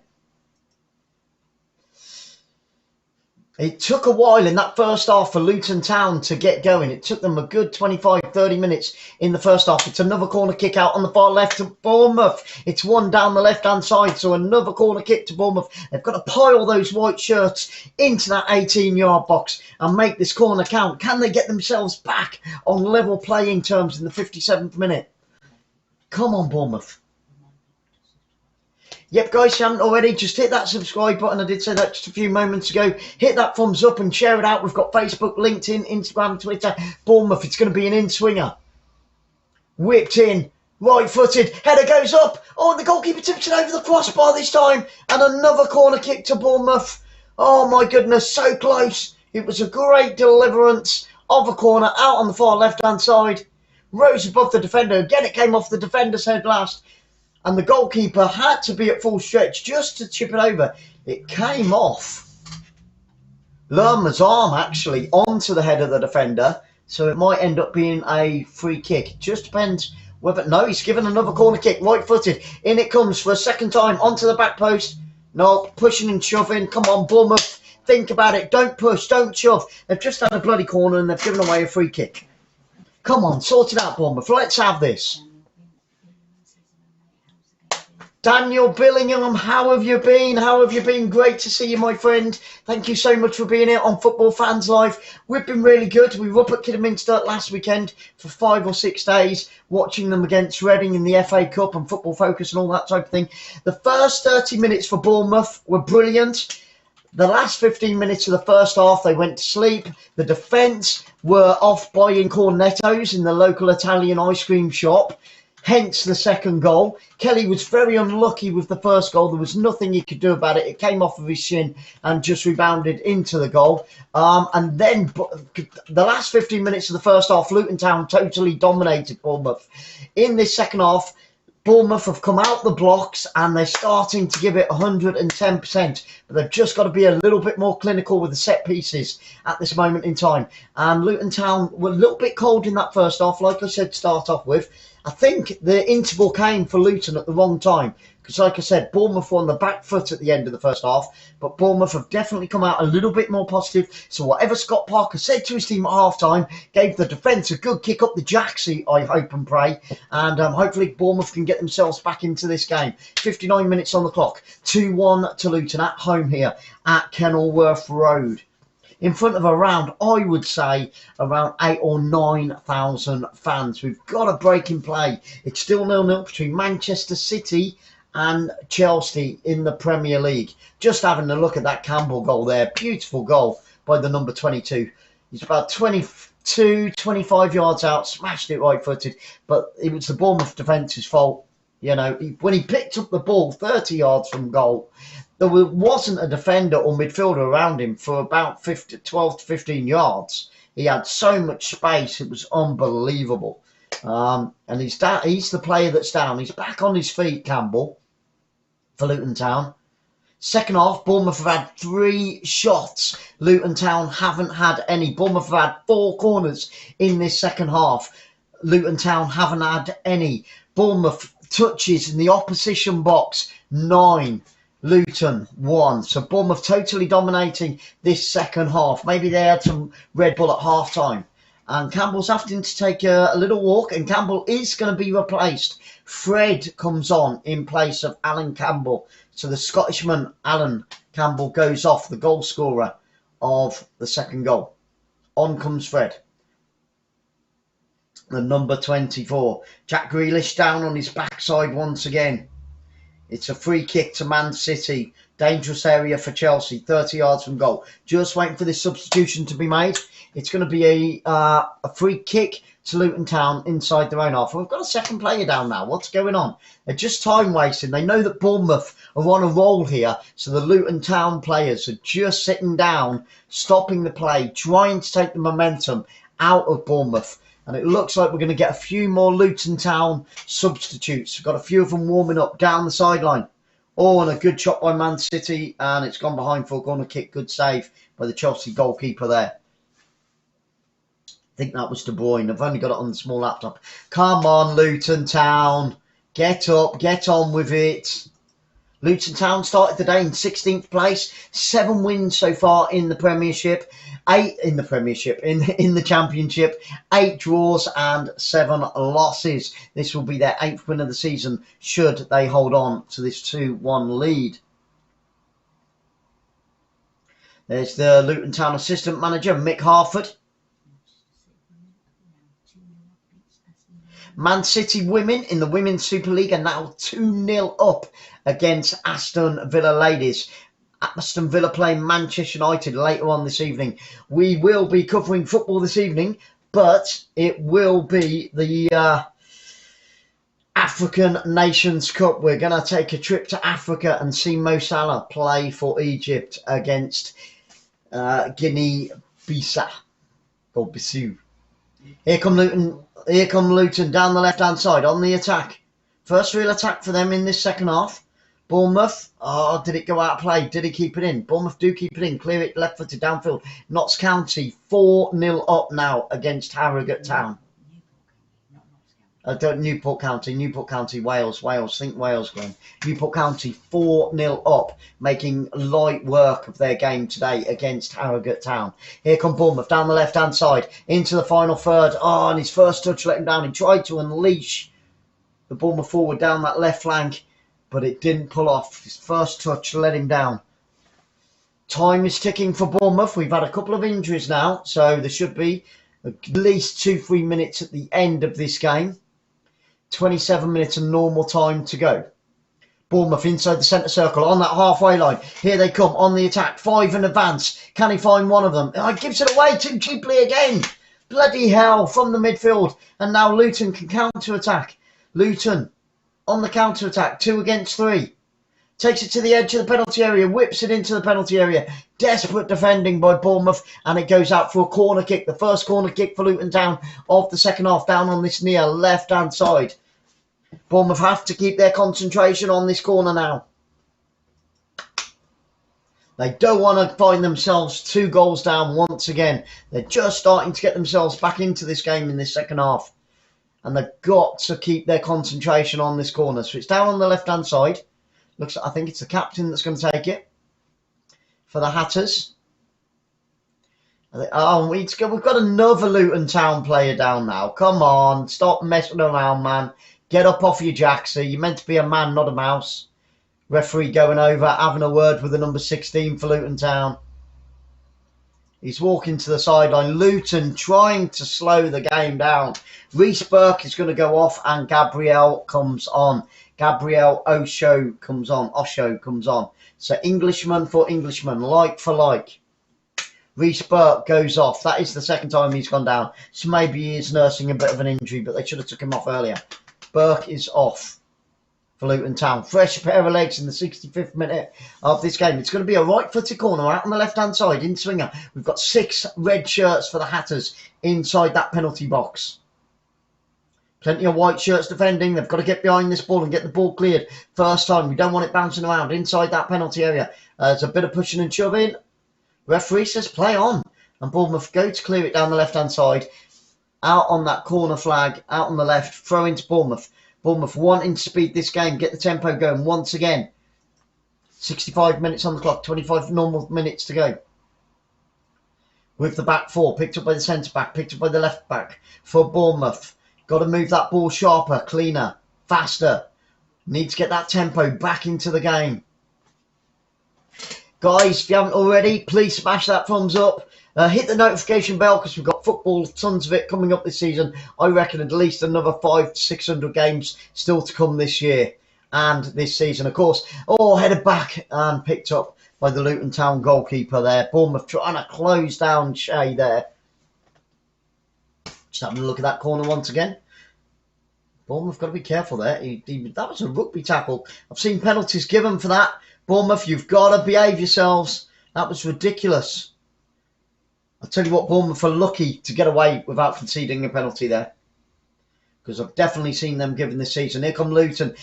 It took a while in that first half for Luton Town to get going. It took them a good 25-30 minutes in the first half. It's another corner kick out on the far left to Bournemouth. It's one down the left-hand side, so another corner kick to Bournemouth. They've got to pile those white shirts into that 18-yard box and make this corner count. Can they get themselves back on level playing terms in the 57th minute? Come on, Bournemouth. Yep, guys, if you haven't already, just hit that subscribe button. I did say that just a few moments ago. Hit that thumbs up and share it out. We've got Facebook, LinkedIn, Instagram, Twitter. Bournemouth, it's going to be an in-swinger. Whipped in, right-footed, header goes up. Oh, the goalkeeper tips it over the crossbar this time. And another corner kick to Bournemouth. Oh, my goodness, so close. It was a great deliverance of a corner out on the far left-hand side. Rose above the defender. Again, it came off the defender's head last. And the goalkeeper had to be at full stretch just to chip it over. It came off Lerma's arm, actually, onto the head of the defender. So it might end up being a free kick. It just depends whether... No, he's given another corner kick, right-footed. In it comes for a second time, onto the back post. No, pushing and shoving. Come on, Bournemouth. Think about it. Don't push, don't shove. They've just had a bloody corner and they've given away a free kick. Come on, sort it out, Bournemouth. Let's have this. Daniel Billingham, how have you been? How have you been? Great to see you, my friend. Thank you so much for being here on Football Fans Live. We've been really good. We were up at Kidderminster last weekend for 5 or 6 days, watching them against Reading in the FA Cup and Football Focus and all that type of thing. The first 30 minutes for Bournemouth were brilliant. The last 15 minutes of the first half, they went to sleep. The defence were off buying cornettos in the local Italian ice cream shop. Hence the second goal. Kelly was very unlucky with the first goal. There was nothing he could do about it. It came off of his shin and just rebounded into the goal. And then the last 15 minutes of the first half, Luton Town totally dominated Bournemouth. In this second half, Bournemouth have come out the blocks and they're starting to give it 110%. But they've just got to be a little bit more clinical with the set pieces at this moment in time. And Luton Town were a little bit cold in that first half, like I said, to start off with. I think the interval came for Luton at the wrong time because, like I said, Bournemouth were on the back foot at the end of the first half, but Bournemouth have definitely come out a little bit more positive. So whatever Scott Parker said to his team at half-time gave the defence a good kick up the jacksie, I hope and pray, and hopefully Bournemouth can get themselves back into this game. 59 minutes on the clock, 2-1 to Luton at home here at Kenilworth Road. In front of around, I would say, around 8,000 or 9,000 fans. We've got a break in play. It's still 0-0 between Manchester City and Chelsea in the Premier League. Just having a look at that Campbell goal there. Beautiful goal by the number 22. He's about 22, 25 yards out, smashed it right-footed. But it was the Bournemouth defence's fault. You know, when he picked up the ball 30 yards from goal, there wasn't a defender or midfielder around him for about 12 to 15 yards. He had so much space, it was unbelievable. And he's the player that's down. He's back on his feet, Campbell, for Luton Town. Second half, Bournemouth have had 3 shots. Luton Town haven't had any. Bournemouth have had 4 corners in this second half. Luton Town haven't had any. Bournemouth touches in the opposition box, 9. Luton 1. So Bournemouth totally dominating this second half. Maybe they had some Red Bull at half time. And Campbell's having to take a little walk, and Campbell is going to be replaced. Fred comes on in place of Alan Campbell. So the Scottishman Alan Campbell goes off, the goal scorer of the second goal. On comes Fred. The number 24. Jack Grealish down on his backside once again. It's a free kick to Man City. Dangerous area for Chelsea. 30 yards from goal. Just waiting for this substitution to be made. It's going to be a free kick to Luton Town inside their own half. We've got a second player down now. What's going on? They're just time wasting. They know that Bournemouth are on a roll here. So the Luton Town players are just sitting down, stopping the play, trying to take the momentum out of Bournemouth. And it looks like we're going to get a few more Luton Town substitutes. We've got a few of them warming up down the sideline. Oh, and a good shot by Man City. And it's gone behind for a corner kick. Good save by the Chelsea goalkeeper there. I think that was De Bruyne. I've only got it on the small laptop. Come on, Luton Town. Get up. Get on with it. Luton Town started the day in 16th place. 7 wins so far in the Premiership. 8 in the Premiership, in the Championship, 8 draws and 7 losses. This will be their 8th win of the season should they hold on to this 2-1 lead. There's the Luton Town assistant manager, Mick Harford. Man City women in the Women's Super League are now 2-0 up against Aston Villa ladies. Aston Villa playing Manchester United later on this evening. We will be covering football this evening, but it will be the African Nations Cup. We're going to take a trip to Africa and see Mo Salah play for Egypt against Guinea-Bissau. Or Bissau. Here come Luton down the left-hand side on the attack. First real attack for them in this second half. Bournemouth, oh, did it go out of play? Did he keep it in? Bournemouth do keep it in. Clear it left-footed downfield. Notts County 4-0 up now against Harrogate Town. Newport County, Wales, think Wales, Glenn. Newport County 4-0 up, making light work of their game today against Harrogate Town. Here come Bournemouth down the left-hand side, into the final third. Oh, and his first touch let him down. He tried to unleash the Bournemouth forward down that left flank, but it didn't pull off. His first touch let him down. Time is ticking for Bournemouth. We've had a couple of injuries now, so there should be at least 2-3 minutes at the end of this game. 27 minutes of normal time to go. Bournemouth inside the centre circle on that halfway line. Here they come on the attack. 5 in advance. Can he find one of them? Oh, he gives it away too cheaply again. Bloody hell, from the midfield. And now Luton can counter-attack. Luton on the counter-attack. 2 against 3. Takes it to the edge of the penalty area. Whips it into the penalty area. Desperate defending by Bournemouth. And it goes out for a corner kick. The first corner kick for Luton Town of the second half. Down on this near left-hand side. Bournemouth have to keep their concentration on this corner now. They don't want to find themselves 2 goals down once again. They're just starting to get themselves back into this game in this second half. And they've got to keep their concentration on this corner. So it's down on the left-hand side. I think it's the captain that's going to take it for the Hatters. Oh, we've got another Luton Town player down now. Come on, stop messing around, man. Get up off your jacks. You're meant to be a man, not a mouse. Referee going over, having a word with the number 16 for Luton Town. He's walking to the sideline. Luton trying to slow the game down. Reece Burke is going to go off and Gabriel comes on. Gabriel Osho comes on. So Englishman for Englishman, like for like. Reece Burke goes off. That is the second time he's gone down. So maybe he is nursing a bit of an injury, but they should have took him off earlier. Burke is off for Luton Town. Fresh pair of legs in the 65th minute of this game. It's going to be a right-footed corner out on the left-hand side in swinger. We've got 6 red shirts for the Hatters inside that penalty box. Plenty of white shirts defending. They've got to get behind this ball and get the ball cleared. First time. We don't want it bouncing around inside that penalty area. There's a bit of pushing and shoving. Referee says play on. And Bournemouth go to clear it down the left-hand side. Out on that corner flag. Out on the left. Throw into Bournemouth. Bournemouth wanting to speed this game. Get the tempo going once again. 65 minutes on the clock. 25 normal minutes to go. With the back 4. Picked up by the centre-back. Picked up by the left-back. For Bournemouth. Got to move that ball sharper, cleaner, faster. Need to get that tempo back into the game. Guys, if you haven't already, please smash that thumbs up. Hit the notification bell because we've got football, tons of it coming up this season. I reckon at least another 500 to 600 games still to come this year and this season, of course. Oh, headed back and picked up by the Luton Town goalkeeper there. Bournemouth trying to close down Shea there. Just having a look at that corner once again. Bournemouth got to be careful there. That was a rugby tackle. I've seen penalties given for that. Bournemouth, you've got to behave yourselves. That was ridiculous. I'll tell you what, Bournemouth are lucky to get away without conceding a penalty there. Because I've definitely seen them given this season. Here come Luton.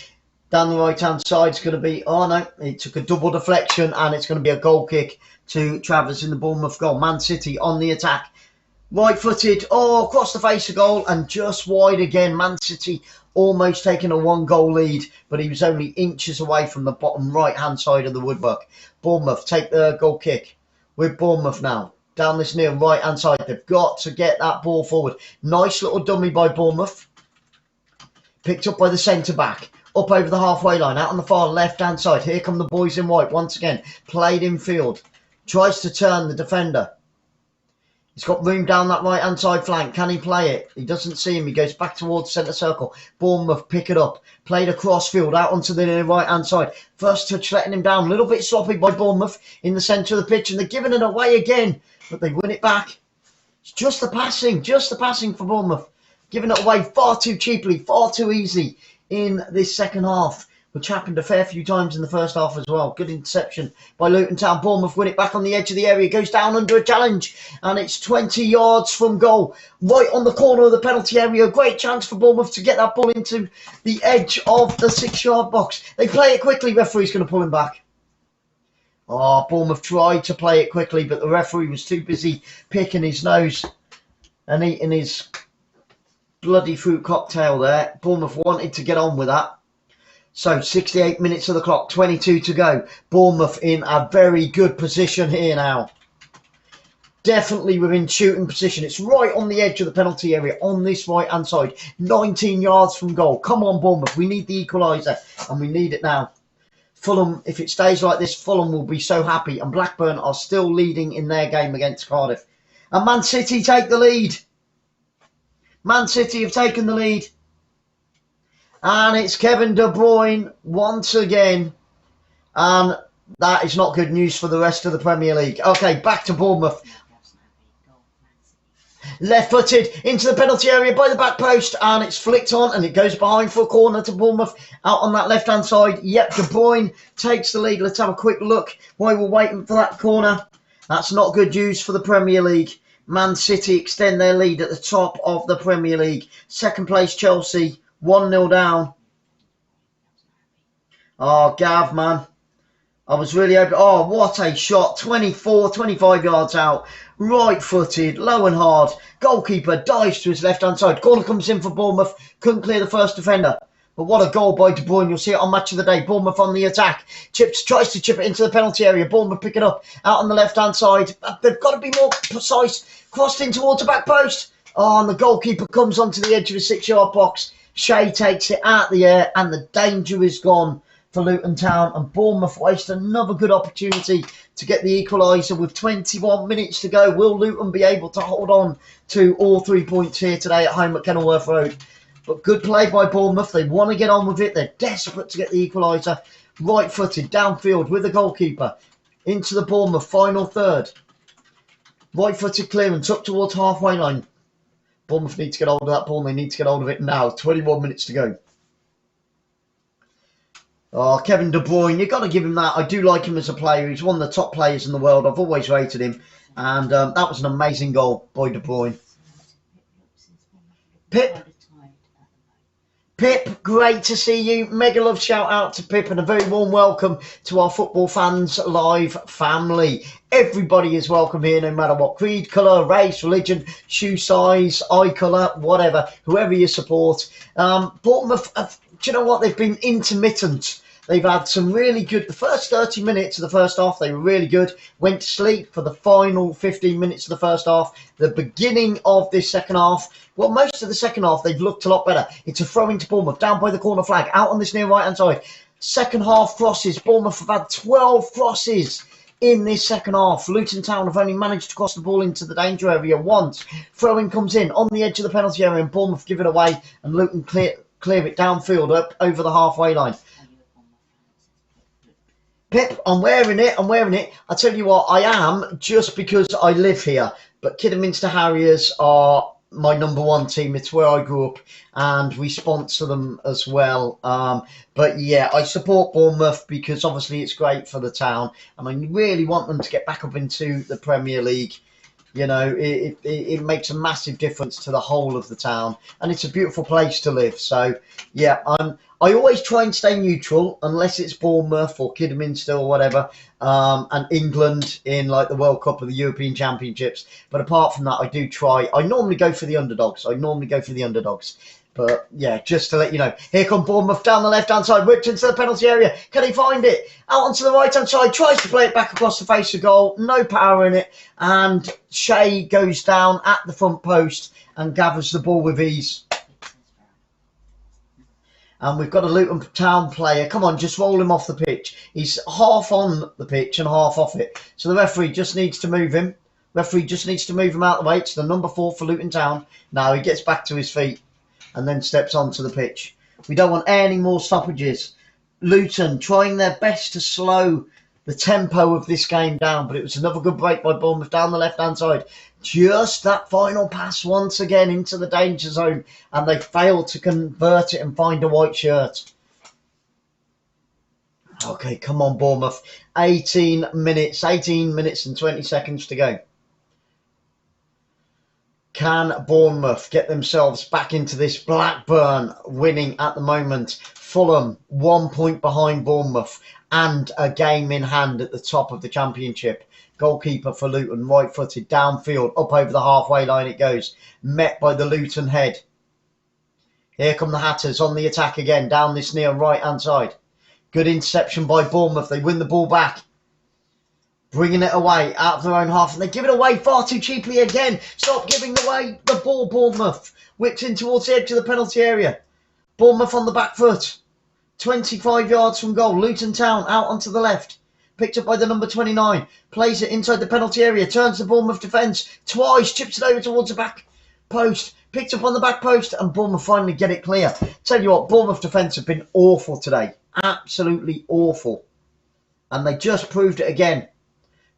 Down the right-hand side, it's going to be... Oh, no. It took a double deflection and it's going to be a goal kick to Travers in the Bournemouth goal. Man City on the attack. Right-footed, across the face of goal and just wide again. Man City almost taking a 1-goal lead, but he was only inches away from the bottom right-hand side of the woodwork. Bournemouth take the goal kick. With Bournemouth now, down this near right-hand side. They've got to get that ball forward. Nice little dummy by Bournemouth. Picked up by the centre-back. Up over the halfway line, out on the far left-hand side. Here come the boys in white once again. Played in field. Tries to turn the defender. He's got room down that right-hand side flank. Can he play it? He doesn't see him. He goes back towards centre circle. Bournemouth pick it up. Played across field out onto the right-hand side. First touch letting him down. A little bit sloppy by Bournemouth in the centre of the pitch. And they're giving it away again. But they win it back. It's just the passing for Bournemouth. Giving it away far too cheaply, far too easy in this second half. which happened a fair few times in the first half as well. Good interception by Luton Town. Bournemouth win it back on the edge of the area. Goes down under a challenge, and it's 20 yards from goal, right on the corner of the penalty area. Great chance for Bournemouth to get that ball into the edge of the 6-yard box. They play it quickly. Referee's going to pull him back. Oh, Bournemouth tried to play it quickly, but the referee was too busy picking his nose and eating his bloody fruit cocktail there. Bournemouth wanted to get on with that. So 68 minutes of the clock, 22 to go. Bournemouth in a very good position here now. Definitely within shooting position. It's right on the edge of the penalty area on this right-hand side. 19 yards from goal. Come on, Bournemouth. We need the equaliser, and we need it now. Fulham, if it stays like this, Fulham will be so happy. And Blackburn are still leading in their game against Cardiff. And Man City take the lead. Man City have taken the lead. And it's Kevin De Bruyne once again. And that is not good news for the rest of the Premier League. Okay, back to Bournemouth. Left-footed into the penalty area by the back post. And it's flicked on and it goes behind for a corner to Bournemouth. Out on that left-hand side. Yep, De Bruyne takes the lead. Let's have a quick look while we're waiting for that corner. That's not good news for the Premier League. Man City extend their lead at the top of the Premier League. Second place Chelsea. 1-0 down. Oh, Gav, man. I was really hoping. Oh, what a shot. 24, 25 yards out. Right-footed, low and hard. Goalkeeper dives to his left-hand side. Corner comes in for Bournemouth. Couldn't clear the first defender. But what a goal by De Bruyne. You'll see it on Match of the Day. Bournemouth on the attack. Tries to chip it into the penalty area. Bournemouth pick it up out on the left-hand side. They've got to be more precise. Crossed in towards the back post. Oh, and the goalkeeper comes onto the edge of the 6-yard box. Shea takes it out the air, and the danger is gone for Luton Town. And Bournemouth waste another good opportunity to get the equaliser with 21 minutes to go. Will Luton be able to hold on to all 3 points here today at home at Kenilworth Road? But good play by Bournemouth. They want to get on with it. They're desperate to get the equaliser. Right-footed, downfield with the goalkeeper. Into the Bournemouth final third. Right-footed clearance up towards halfway line. Bournemouth need to get hold of that ball, and they need to get hold of it now. 21 minutes to go. Oh, Kevin De Bruyne, you've got to give him that. I do like him as a player. He's one of the top players in the world. I've always rated him. And that was an amazing goal by De Bruyne. Pip, great to see you. Mega love shout out to Pip and a very warm welcome to our Football Fans Live family. Everybody is welcome here, no matter what creed, colour, race, religion, shoe size, eye colour, whatever, whoever you support. Bournemouth, do you know what? They've been intermittent. They've had some really good, the first 30 minutes of the first half, they were really good. Went to sleep for the final 15 minutes of the first half. The beginning of this second half, well, most of the second half, they've looked a lot better. It's a throw into Bournemouth, down by the corner flag, out on this near right-hand side. Second half crosses, Bournemouth have had 12 crosses in this second half. Luton Town have only managed to cross the ball into the danger area once. Throw-in comes in on the edge of the penalty area, and Bournemouth give it away, and Luton clear it downfield up over the halfway line. Pip, I'm wearing it. I tell you what, I am just because I live here. But Kidderminster Harriers are my number one team. It's where I grew up, and we sponsor them as well. But yeah, I support Bournemouth because obviously it's great for the town, and I really want them to get back up into the Premier League. You know, it makes a massive difference to the whole of the town, and it's a beautiful place to live. So yeah, I always try and stay neutral unless it's Bournemouth or Kidderminster or whatever, and England in like the World Cup or the European Championships. But apart from that, I do try. I normally go for the underdogs. But yeah, just to let you know, here come Bournemouth down the left-hand side, whipped into the penalty area. Can he find it? Out onto the right-hand side, tries to play it back across the face of goal. No power in it. And Shea goes down at the front post and gathers the ball with ease. And we've got a Luton Town player. Come on, just roll him off the pitch. He's half on the pitch and half off it. So the referee just needs to move him. Referee just needs to move him out of the way. It's the number 4 for Luton Town. Now he gets back to his feet and then steps onto the pitch. We don't want any more stoppages. Luton trying their best to slow the tempo of this game down, but it was another good break by Bournemouth down the left-hand side. Just that final pass once again into the danger zone, and they failed to convert it and find a white shirt. Okay, come on, Bournemouth. 18 minutes and 20 seconds to go. Can Bournemouth get themselves back into this? Blackburn winning at the moment. Fulham 1 point behind Bournemouth and a game in hand at the top of the Championship. Goalkeeper for Luton, right-footed, downfield, up over the halfway line it goes. Met by the Luton head. Here come the Hatters on the attack again, down this near right-hand side. Good interception by Bournemouth. They win the ball back. Bringing it away out of their own half. And they give it away far too cheaply again. Stop giving away the ball, Bournemouth. Whips in towards the edge of the penalty area. Bournemouth on the back foot. 25 yards from goal. Luton Town out onto the left. Picked up by the number 29. Plays it inside the penalty area. Turns the Bournemouth defence twice. Chips it over towards the back post. Picked up on the back post. And Bournemouth finally get it clear. Tell you what, Bournemouth defence have been awful today. Absolutely awful. And they just proved it again.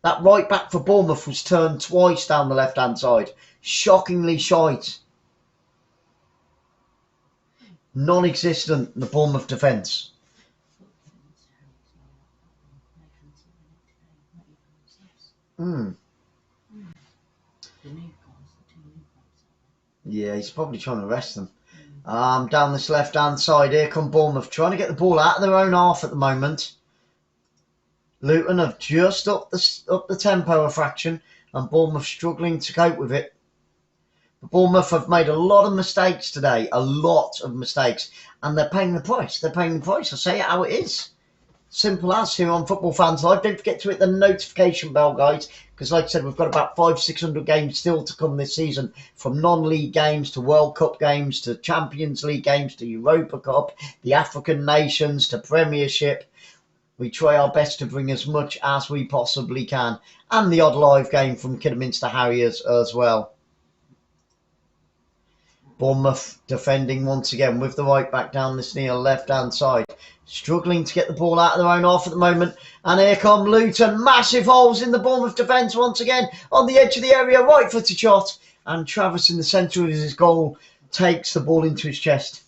That right back for Bournemouth was turned twice down the left-hand side. Shockingly shite. Non-existent, the Bournemouth defence. Yeah, he's probably trying to arrest them. Down this left-hand side, here come Bournemouth. Trying to get the ball out of their own half at the moment. Luton have just up the tempo a fraction, and Bournemouth struggling to cope with it. But Bournemouth have made a lot of mistakes today, a lot of mistakes, and they're paying the price. They're paying the price. I'll say it how it is. Simple as here on Football Fans Live. Don't forget to hit the notification bell, guys, because like I said, we've got about 500-600 games still to come this season, from non-league games to World Cup games to Champions League games to Europa Cup, the African nations to Premiership. We try our best to bring as much as we possibly can. And the odd live game from Kidderminster Harriers as well. Bournemouth defending once again with the right back down this near left-hand side. Struggling to get the ball out of their own half at the moment. And here come Luton. Massive holes in the Bournemouth defence once again. On the edge of the area, right-footed shot. And Travis in the centre of his goal takes the ball into his chest.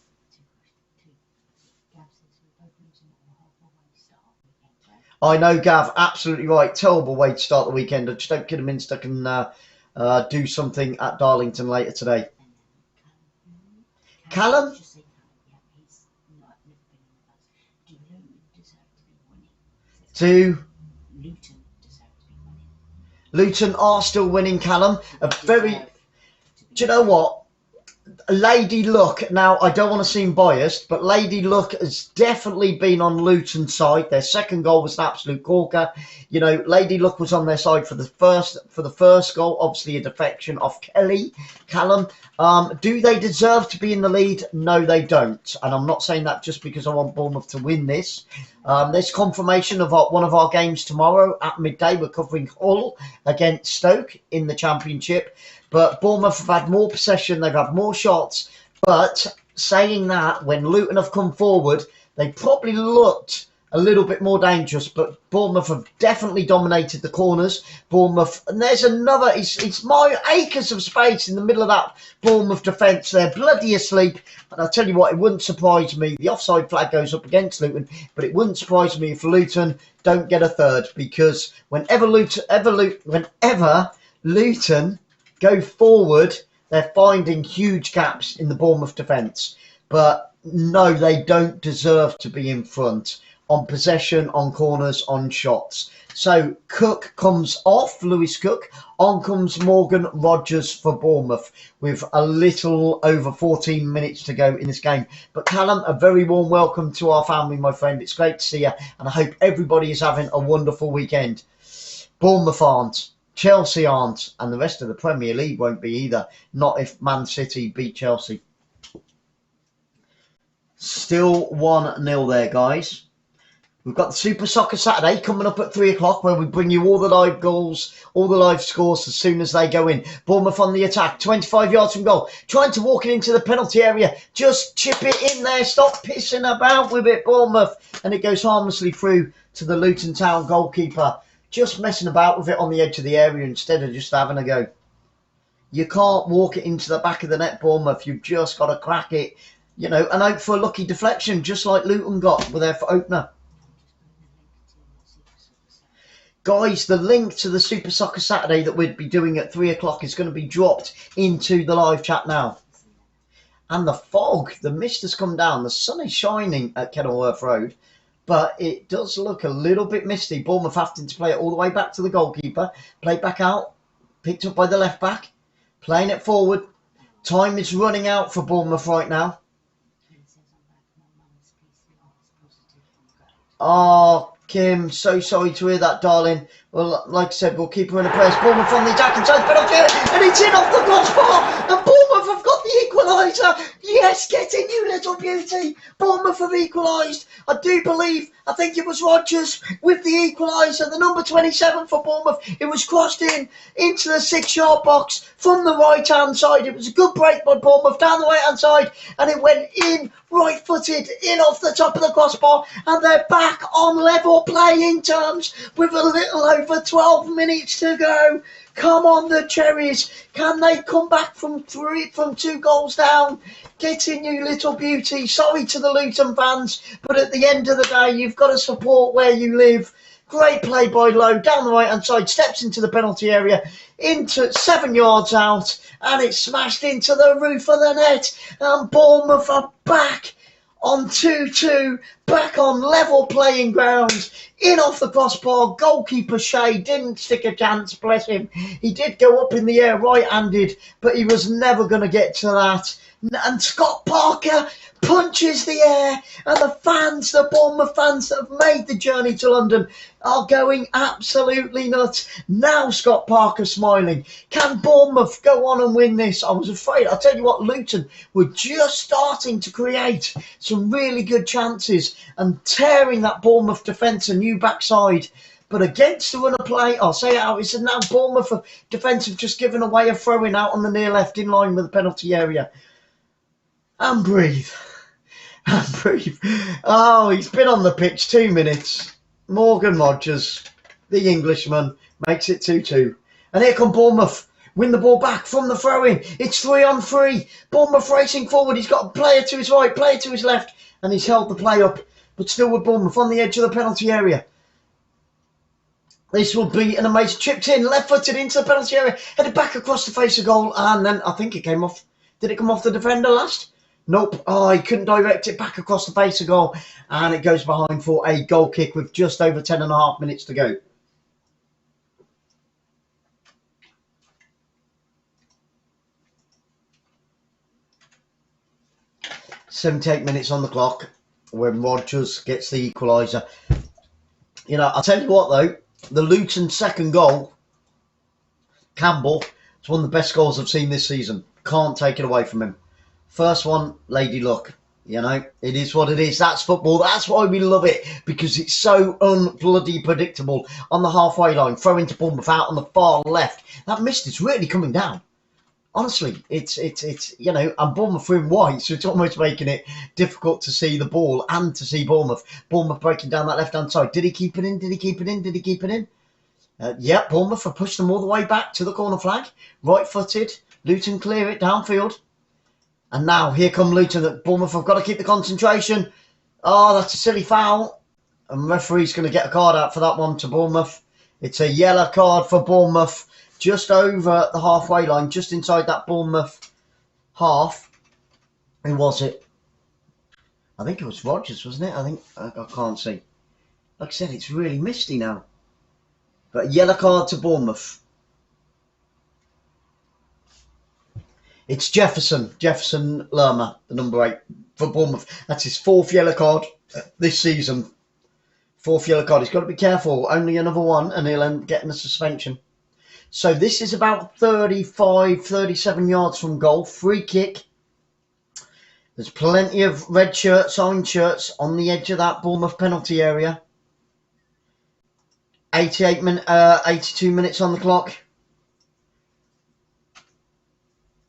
I know, Gav, absolutely right. Terrible way to start the weekend. I just hope Kidderminster can do something at Darlington later today. Callum? Luton are still winning, Callum. Do you know what? Lady Luck, now I don't want to seem biased, but Lady Luck has definitely been on Luton's side. Their second goal was an absolute corker. You know, Lady Luck was on their side for the first goal, obviously a defection off Callum. Do they deserve to be in the lead? No, they don't. And I'm not saying that just because I want Bournemouth to win this. There's confirmation of one of our games tomorrow at midday. We're covering Hull against Stoke in the Championship. But Bournemouth have had more possession, they've had more shots. But saying that, when Luton have come forward, they probably looked a little bit more dangerous. But Bournemouth have definitely dominated the corners. Bournemouth, and there's another, it's my acres of space in the middle of that Bournemouth defence. They're bloody asleep. And I'll tell you what, it wouldn't surprise me. The offside flag goes up against Luton, but it wouldn't surprise me if Luton don't get a third. Because whenever Luton go forward, they're finding huge gaps in the Bournemouth defence. But no, they don't deserve to be in front on possession, on corners, on shots. So Cook comes off, Lewis Cook. On comes Morgan Rogers for Bournemouth with a little over 14 minutes to go in this game. But Callum, a very warm welcome to our family, my friend. It's great to see you, and I hope everybody is having a wonderful weekend. Bournemouth aren't. Chelsea aren't, and the rest of the Premier League won't be either. Not if Man City beat Chelsea. Still 1-0 there, guys. We've got the Super Soccer Saturday coming up at 3 o'clock, where we bring you all the live goals, all the live scores as soon as they go in. Bournemouth on the attack, 25 yards from goal. Trying to walk it into the penalty area. Just chip it in there. Stop pissing about with it, Bournemouth. And it goes harmlessly through to the Luton Town goalkeeper. Just messing about with it on the edge of the area instead of just having a go. You can't walk it into the back of the net, Bournemouth. You've just got to crack it, you know, and hope for a lucky deflection, just like Luton got with their opener. Guys, the link to the Super Soccer Saturday that we'd be doing at 3 o'clock is going to be dropped into the live chat now. And the fog, the mist has come down. The sun is shining at Kenilworth Road, but it does look a little bit misty. Bournemouth having to play it all the way back to the goalkeeper. Played back out, picked up by the left back, playing it forward. Time is running out for Bournemouth right now. Oh, Kim, so sorry to hear that, darling. Well, like I said, we'll keep her in a press. Bournemouth on the attacking side, penalty, and it's in off the crossbar. And Bournemouth have got the equaliser. Yes, get in, you little beauty. Bournemouth have equalised. I do believe, I think it was Rodgers with the equaliser, the number 27 for Bournemouth. It was crossed into the 6-yard box from the right-hand side. It was a good break by Bournemouth down the right-hand side, and it went in right-footed, in off the top of the crossbar, and they're back on level playing terms with a little over 12 minutes to go. Come on, the Cherries. Can they come back from 2 goals down? Get in, you little beauty. Sorry to the Luton fans, but at the end of the day, you've got to support where you live. Great play by Lowe, down the right-hand side, steps into the penalty area, into 7 yards out, and it's smashed into the roof of the net. And Bournemouth are back on 2-2, back on level playing ground, in off the crossbar. Goalkeeper Shea didn't stick a chance, bless him. He did go up in the air right-handed, but he was never going to get to that. And Scott Parker punches the air, and the fans, the Bournemouth fans that have made the journey to London, are going absolutely nuts. Now Scott Parker smiling. Can Bournemouth go on and win this? I was afraid. I'll tell you what, Luton were just starting to create some really good chances and tearing that Bournemouth defence a new backside. But against the run of play, I'll say it out, it's now Bournemouth defence have just given away a throw-in out on the near left in line with the penalty area. And breathe. And breathe. Oh, he's been on the pitch 2 minutes. Morgan Rodgers, the Englishman, makes it 2-2. And here come Bournemouth. Win the ball back from the throw-in. It's 3-on-3. Bournemouth racing forward. He's got a player to his right, player to his left. And he's held the play up. But still with Bournemouth on the edge of the penalty area. This will be an amazing, chipped in, left-footed into the penalty area. Headed back across the face of goal. And then I think it came off. Did it come off the defender last? Nope. Oh, he couldn't direct it back across the face of goal. And it goes behind for a goal kick with just over 10.5 minutes to go. .78 minutes on the clock when Rodgers gets the equaliser. You know, I'll tell you what though, the Luton second goal, Campbell, it's one of the best goals I've seen this season. Can't take it away from him. First one, lady luck. You know, it is what it is. That's football. That's why we love it, because it's so unbloody predictable. On the halfway line, throw into Bournemouth out on the far left. That mist is really coming down. Honestly, it's you know, and Bournemouth are in white, so it's almost making it difficult to see the ball and to see Bournemouth. Bournemouth breaking down that left-hand side. Did he keep it in? Did he keep it in? Did he keep it in? Yeah, Bournemouth have pushed them all the way back to the corner flag. Right-footed. Luton clear it downfield. And now, here come Luton. Bournemouth have got to keep the concentration. Oh, that's a silly foul. And the referee's going to get a card out for that one to Bournemouth. It's a yellow card for Bournemouth. Just over the halfway line, just inside that Bournemouth half. Who was it? I think it was Rodgers, wasn't it? I can't see. Like I said, it's really misty now. But a yellow card to Bournemouth. It's 𝓣𝓱𝓪𝓷𝓲𝓷𝓰, the number 8 for Bournemouth. That's his 4th yellow card this season. 4th yellow card. He's got to be careful. Only another one and he'll end up getting a suspension. So this is about 35, 37 yards from goal. Free kick. There's plenty of red shirts, orange shirts on the edge of that Bournemouth penalty area. 82 minutes on the clock.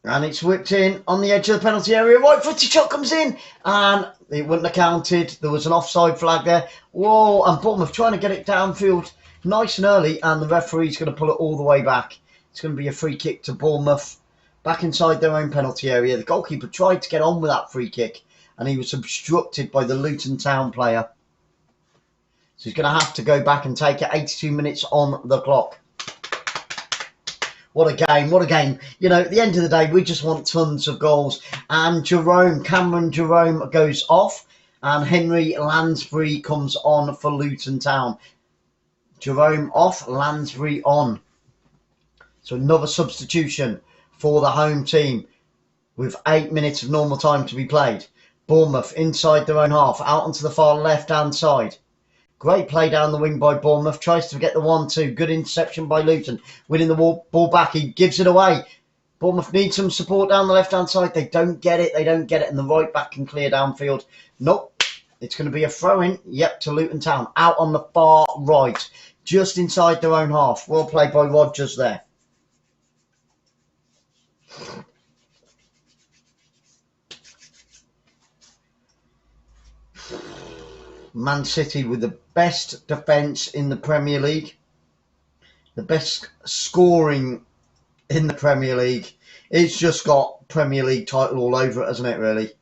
And it's whipped in on the edge of the penalty area. Right-footed shot comes in. And it wouldn't have counted. There was an offside flag there. Whoa, and Bournemouth trying to get it downfield nice and early. And the referee's going to pull it all the way back. It's going to be a free kick to Bournemouth. Back inside their own penalty area. The goalkeeper tried to get on with that free kick. And he was obstructed by the Luton Town player. So he's going to have to go back and take it. 82 minutes on the clock. What a game, what a game. You know, at the end of the day, we just want tons of goals. And Cameron Jerome goes off. And Henry Lansbury comes on for Luton Town. Jerome off, Lansbury on. So another substitution for the home team with 8 minutes of normal time to be played. Bournemouth inside their own half, out onto the far left-hand side. Great play down the wing by Bournemouth. Tries to get the 1-2. Good interception by Luton. Winning the ball back. He gives it away. Bournemouth needs some support down the left-hand side. They don't get it. They don't get it. And the right back can clear downfield. Nope. It's going to be a throw-in. Yep, to Luton Town. Out on the far right. Just inside their own half. Well played by Rodgers there. Man City with the best defence in the Premier League. The best scoring in the Premier League. It's just got Premier League title all over it, hasn't it, really?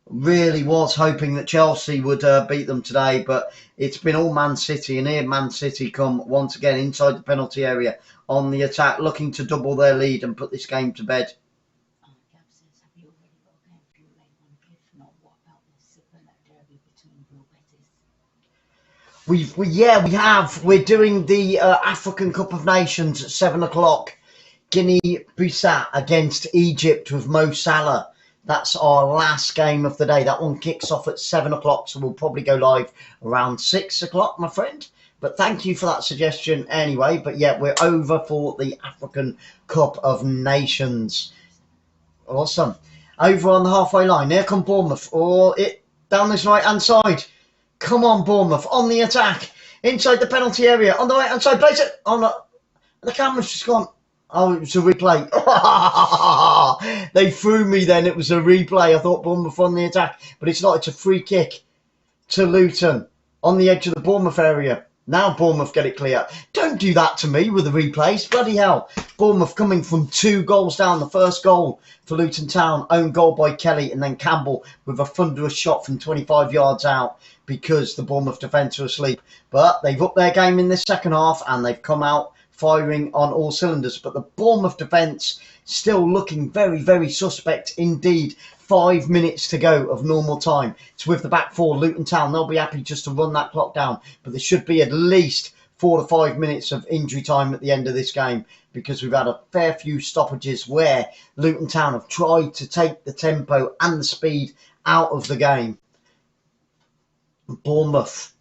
Really was hoping that Chelsea would beat them today, but it's been all Man City. And here Man City come once again inside the penalty area on the attack, looking to double their lead and put this game to bed. We have. We're doing the African Cup of Nations at 7 o'clock. Guinea-Bissau against Egypt with Mo Salah. That's our last game of the day. That one kicks off at 7 o'clock, so we'll probably go live around 6 o'clock, my friend. But thank you for that suggestion anyway. But yeah, we're over for the African Cup of Nations. Awesome. Over on the halfway line. Here come Bournemouth. Oh, it down this right-hand side. Come on, Bournemouth, on the attack. Inside the penalty area, on the right-hand side. Place it. Oh, no. The camera's just gone. Oh, it was a replay. They threw me then. It was a replay. I thought Bournemouth on the attack. But it's not. It's a free kick to Luton on the edge of the Bournemouth area. Now Bournemouth get it clear. Don't do that to me with the replays. Bloody hell. Bournemouth coming from 2 goals down. The first goal for Luton Town. Own goal by Kelly. And then Campbell with a thunderous shot from 25 yards out, because the Bournemouth defence are asleep. But they've upped their game in this second half and they've come out firing on all cylinders. But the Bournemouth defence still looking very, very suspect indeed. 5 minutes to go of normal time. It's with the back four, Luton Town. They'll be happy just to run that clock down. But there should be at least 4 to 5 minutes of injury time at the end of this game, because we've had a fair few stoppages where Luton Town have tried to take the tempo and the speed out of the game. Bournemouth,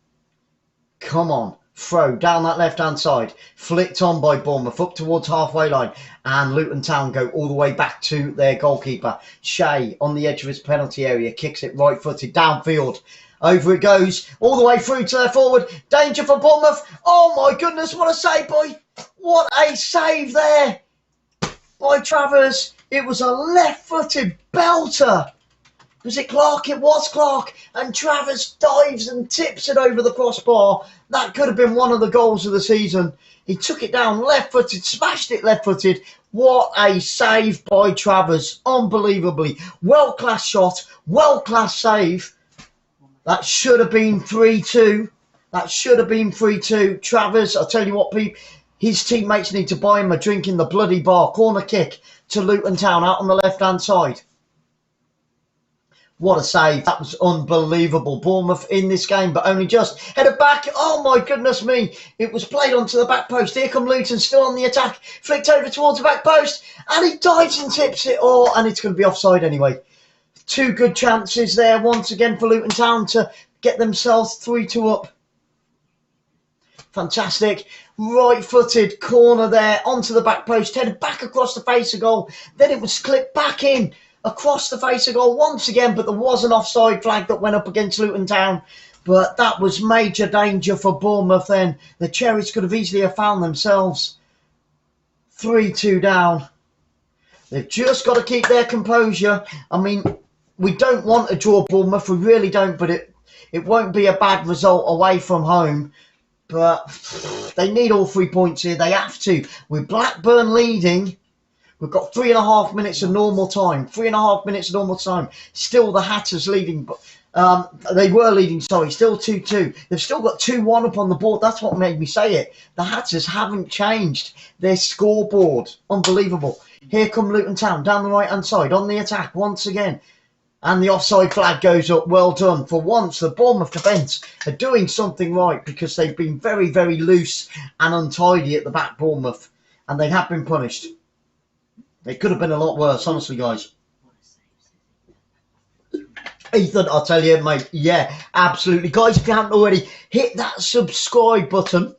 come on, throw down that left-hand side, flicked on by Bournemouth up towards halfway line, and Luton Town go all the way back to their goalkeeper. Shea on the edge of his penalty area, kicks it right-footed downfield. Over it goes, all the way through to their forward. Danger for Bournemouth. Oh my goodness, what a save by, what a save there by Travers. It was a left-footed belter. Was it Clark? It was Clark. And Travers dives and tips it over the crossbar. That could have been one of the goals of the season. He took it down left-footed, smashed it left-footed. What a save by Travers. Unbelievably. World-class shot. World-class save. That should have been 3-2. That should have been 3-2. Travers, I'll tell you what, his teammates need to buy him a drink in the bloody bar. Corner kick to Luton Town out on the left-hand side. What a save. That was unbelievable. Bournemouth in this game, but only just. Headed back. Oh, my goodness me. It was played onto the back post. Here come Luton, still on the attack. Flicked over towards the back post. And he dives and tips it. Oh, and it's going to be offside anyway. 2 good chances there once again for Luton Town to get themselves 3-2 up. Fantastic. Right-footed corner there onto the back post. Headed back across the face of goal. Then it was clipped back in. Across the face of goal once again, but there was an offside flag that went up against Luton Town. But that was major danger for Bournemouth then. The Cherries could have easily have found themselves 3-2 down. They've just got to keep their composure. I mean, we don't want to draw Bournemouth, we really don't, but it won't be a bad result away from home. But they need all 3 points here. They have to. With Blackburn leading, we've got 3.5 minutes of normal time. 3.5 minutes of normal time. Still the Hatters leading They were leading, sorry, still 2-2. They've still got 2-1 up on the board. That's what made me say it. The Hatters haven't changed their scoreboard. Unbelievable. Here come Luton Town down the right-hand side on the attack once again. And the offside flag goes up. Well done. For once, the Bournemouth defence are doing something right because they've been very, very loose and untidy at the back, Bournemouth. And they have been punished. It could have been a lot worse, honestly, guys. Ethan, I'll tell you, mate, yeah, absolutely. Guys, if you haven't already, hit that subscribe button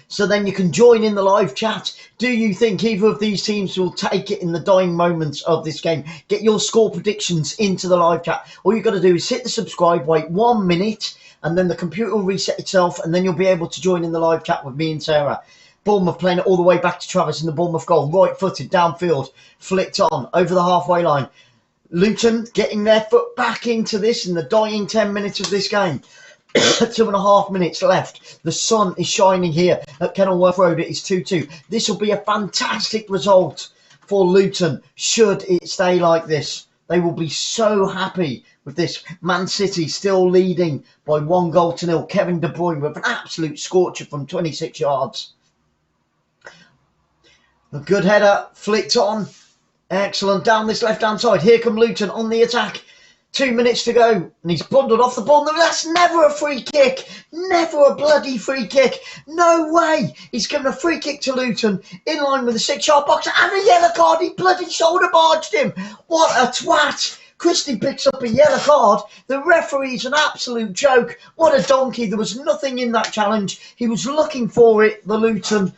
so then you can join in the live chat. Do you think either of these teams will take it in the dying moments of this game? Get your score predictions into the live chat. All you've got to do is hit the subscribe, wait 1 minute, and then the computer will reset itself, and then you'll be able to join in the live chat with me and Sarah. Bournemouth playing it all the way back to Travis in the Bournemouth goal. Right-footed, downfield, flicked on, over the halfway line. Luton getting their foot back into this in the dying 10 minutes of this game. 2.5 minutes left. The sun is shining here at Kenilworth Road. It is 2-2. This will be a fantastic result for Luton should it stay like this. They will be so happy with this. Man City still leading by 1-0. Kevin De Bruyne with an absolute scorcher from 26 yards. A good header, flicked on. Excellent, down this left-hand side. Here come Luton on the attack. 2 minutes to go, and he's bundled off the ball. That's never a free kick. Never a bloody free kick. No way. He's given a free kick to Luton in line with the 6-yard box and a yellow card. He bloody shoulder barged him. What a twat. Christie picks up a yellow card. The referee's an absolute joke. What a donkey. There was nothing in that challenge. He was looking for it, the Luton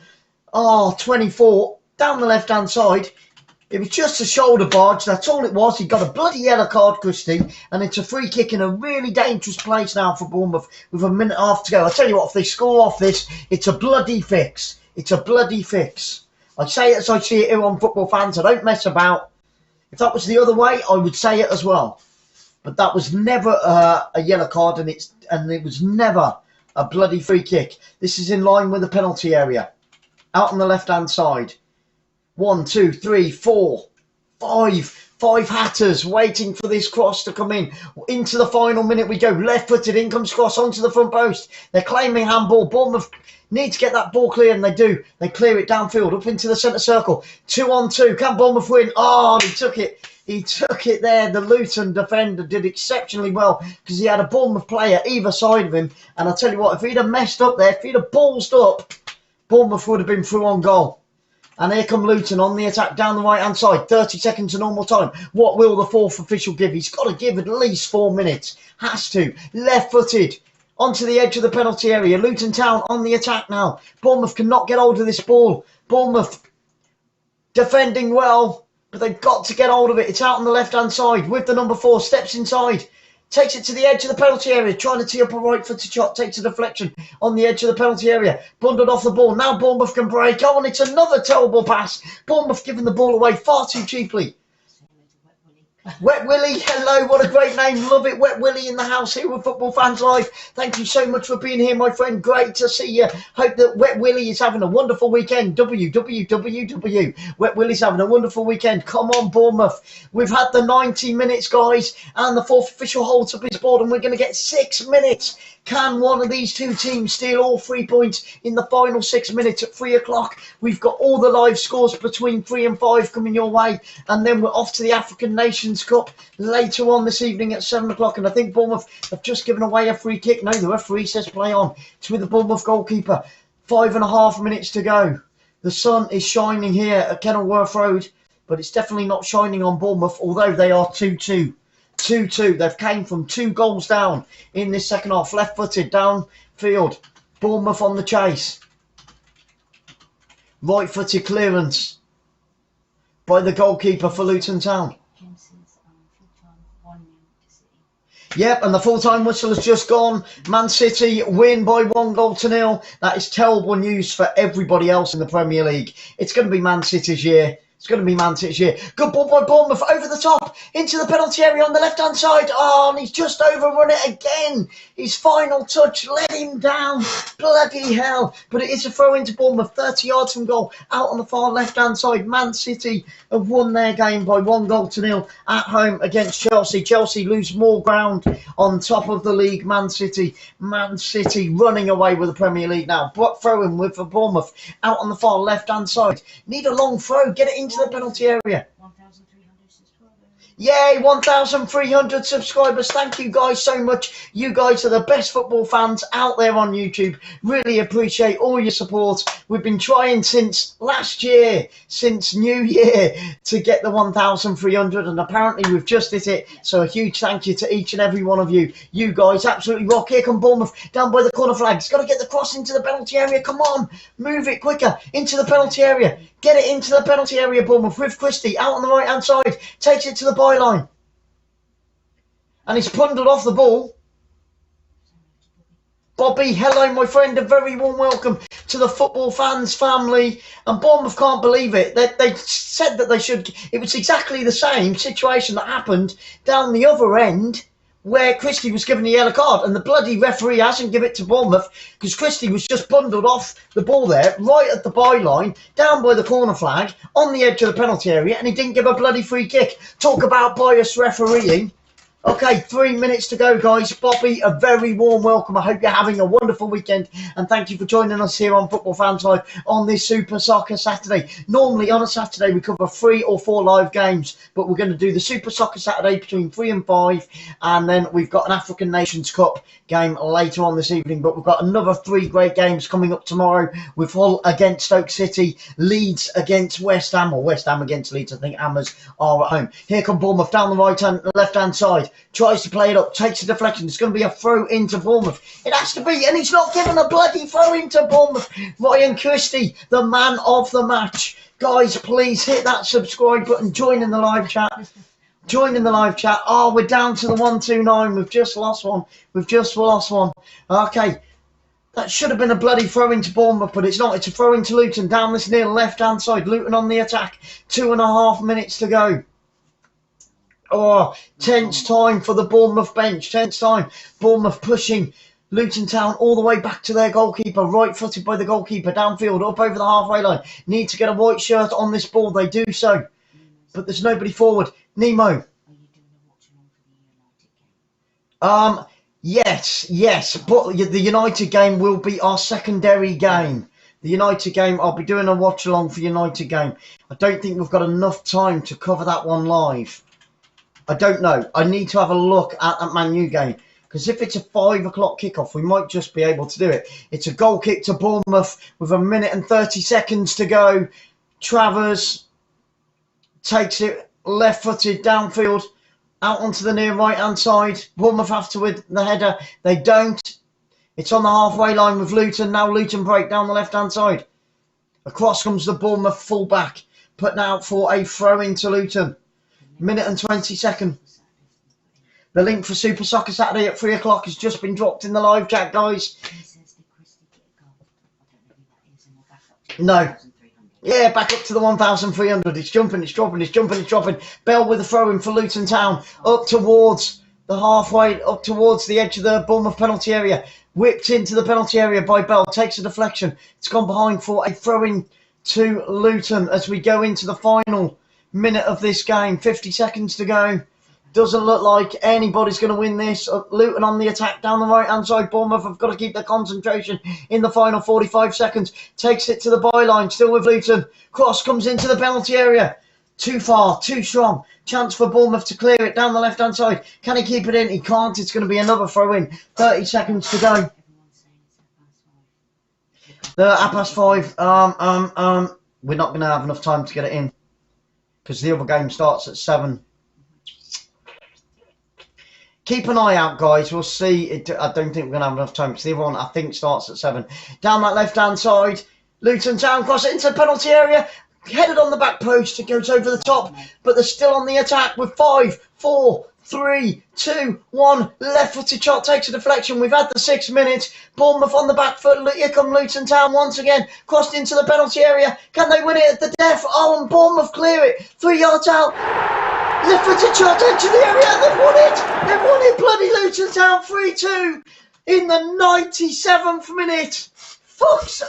24, down the left-hand side. It was just a shoulder barge, that's all it was. He got a bloody yellow card, Christie, and it's a free kick in a really dangerous place now for Bournemouth with 1.5 minutes to go. I tell you what, if they score off this, it's a bloody fix. It's a bloody fix. I say it as I see it here on Football Fans. I don't mess about. If that was the other way, I would say it as well. But that was never a yellow card, and it was never a bloody free kick. This is in line with the penalty area. Out on the left-hand side. 1, 2, 3, 4, 5. 5 Hatters waiting for this cross to come in. Into the final minute we go. Left-footed, in comes cross onto the front post. They're claiming handball. Bournemouth need to get that ball clear, and they do. They clear it downfield, up into the centre circle. 2-on-2. Can Bournemouth win? Oh, he took it. He took it there. The Luton defender did exceptionally well because he had a Bournemouth player either side of him. And I'll tell you what, if he'd have messed up there, if he'd have ballsed up, Bournemouth would have been through on goal. And here come Luton on the attack down the right-hand side. 30 seconds to normal time. What will the fourth official give? He's got to give at least 4 minutes. Has to. Left-footed. Onto the edge of the penalty area. Luton Town on the attack now. Bournemouth cannot get hold of this ball. Bournemouth defending well, but they've got to get hold of it. It's out on the left-hand side with the number 4. Steps inside. Takes it to the edge of the penalty area, trying to tee up a right-footed shot, takes a deflection on the edge of the penalty area, bundled off the ball. Now Bournemouth can break. Oh, and it's another terrible pass. Bournemouth giving the ball away far too cheaply. Wet Willie, hello, what a great name, love it. Wet Willie in the house here with Football Fans Live. Thank you so much for being here, my friend. Great to see you. Hope that Wet Willie is having a wonderful weekend. WWWW. Wet Willie's having a wonderful weekend. Come on, Bournemouth. We've had the 90 minutes, guys, and the fourth official holds up his board, and we're going to get 6 minutes. Can one of these two teams steal all 3 points in the final 6 minutes at 3 o'clock? We've got all the live scores between 3 and 5 coming your way, and then we're off to the African Nations Cup later on this evening at 7 o'clock. And I think Bournemouth have just given away a free kick. No, the referee says play on. It's with the Bournemouth goalkeeper. 5.5 minutes to go. The sun is shining here at Kenilworth Road, but it's definitely not shining on Bournemouth, although they are 2-2. 2-2. They've came from 2 goals down in this second half. Left-footed downfield. Bournemouth on the chase. Right-footed clearance by the goalkeeper for Luton Town. Yep, and the full-time whistle has just gone. Man City win by 1-0. That is terrible news for everybody else in the Premier League. It's going to be Man City's year. It's going to be Man City's year. Good ball by Bournemouth over the top into the penalty area on the left-hand side. Oh, and he's just overrun it again. His final touch let him down. Bloody hell. But it is a throw into Bournemouth, 30 yards from goal, out on the far left-hand side. Man City have won their game by 1-0 at home against Chelsea. Chelsea lose more ground on top of the league. Man City running away with the Premier League now. But throwing with for Bournemouth out on the far left-hand side. Need a long throw. Get it into the penalty area. 1,300 subscribers. Yay, 1,300 subscribers. Thank you guys so much. You guys are the best football fans out there on YouTube. Really appreciate all your support. We've been trying since last year, since New Year, to get the 1,300, and apparently we've just hit it. So a huge thank you to each and every one of you. You guys absolutely rock. Here come Bournemouth down by the corner flag. He's got to get the cross into the penalty area. Come on, move it quicker into the penalty area. Get it into the penalty area, Bournemouth, with Christie out on the right-hand side. Takes it to the byline. And he's bundled off the ball. Bobby, hello, my friend. A very warm welcome to the football fans family. And Bournemouth can't believe it. They said that they should. It was exactly the same situation that happened down the other end, where Christie was given a yellow card, and the bloody referee hasn't given it to Bournemouth because Christie was just bundled off the ball there, right at the byline, down by the corner flag, on the edge of the penalty area, and he didn't give a bloody free kick. Talk about biased refereeing. Okay, 3 minutes to go, guys. Bobby, a very warm welcome. I hope you're having a wonderful weekend, and thank you for joining us here on Football Fans Live on this Super Soccer Saturday. Normally on a Saturday we cover 3 or 4 live games, but we're going to do the Super Soccer Saturday between 3 and 5, and then we've got an African Nations Cup game later on this evening. But we've got another 3 great games coming up tomorrow, with Hull against Stoke City, Leeds against West Ham, or West Ham against Leeds. I think Hammers are at home. Here come Bournemouth down the left-hand side. Tries to play it up, takes a deflection. It's going to be a throw into Bournemouth. It has to be, and he's not given a bloody throw into Bournemouth. Ryan Christie, the man of the match. Guys, please hit that subscribe button. Join in the live chat. Join in the live chat. Oh, we're down to the 129. We've just lost one. Okay. That should have been a bloody throw into Bournemouth, but it's not. It's a throw into Luton down this near left-hand side. Luton on the attack. 2.5 minutes to go. Oh, tense time for the Bournemouth bench. Tense time. Bournemouth pushing Luton Town all the way back to their goalkeeper. Right-footed by the goalkeeper. Downfield, up over the halfway line. Need to get a white shirt on this ball. They do so. But there's nobody forward. Nemo. Are you doing a watch-along for the United game? Yes. But the United game will be our secondary game. The United game, I'll be doing a watch-along for United game. I don't think we've got enough time to cover that one live. I don't know. I need to have a look at that Man U game, because if it's a 5 o'clock kickoff, we might just be able to do it. It's a goal kick to Bournemouth with 1 minute and 30 seconds to go. Travers takes it left-footed downfield out onto the near right-hand side. Bournemouth have to with the header. They don't. It's on the halfway line with Luton. Now Luton break down the left-hand side. Across comes the Bournemouth full-back, putting out for a throw into Luton. Minute and 20 seconds. The link for Super Soccer Saturday at 3 o'clock has just been dropped in the live chat, guys. No. Yeah, back up to the 1,300. It's jumping. Bell with a throw in for Luton Town. Up towards the halfway, up towards the edge of the Bournemouth penalty area. Whipped into the penalty area by Bell. Takes a deflection. It's gone behind for a throw in to Luton as we go into the final minute of this game. 50 seconds to go. Doesn't look like anybody's going to win this. Luton on the attack down the right-hand side. Bournemouth have got to keep their concentration in the final 45 seconds. Takes it to the byline, still with Luton. Cross comes into the penalty area. Too far, too strong. Chance for Bournemouth to clear it down the left-hand side. Can he keep it in? He can't. It's going to be another throw-in. 30 seconds to go. The 5:30. We're not going to have enough time to get it in, because the other game starts at 7. Keep an eye out, guys. We'll see. I don't think we're going to have enough time, because the other one, I think, starts at 7. Down that left-hand side, Luton Town cross it into the penalty area. Headed on the back post. It goes over the top, but they're still on the attack with 5, 4, 3, 2, 1. Left-footed shot takes a deflection. We've had the 6 minutes. Bournemouth on the back foot. Here come Luton Town once again. Crossed into the penalty area. Can they win it at the death? Oh, and Bournemouth clear it. 3 yards out. Left-footed shot into the area. They've won it. They've won it. Bloody Luton Town 3-2 in the 97th minute. Fuck's.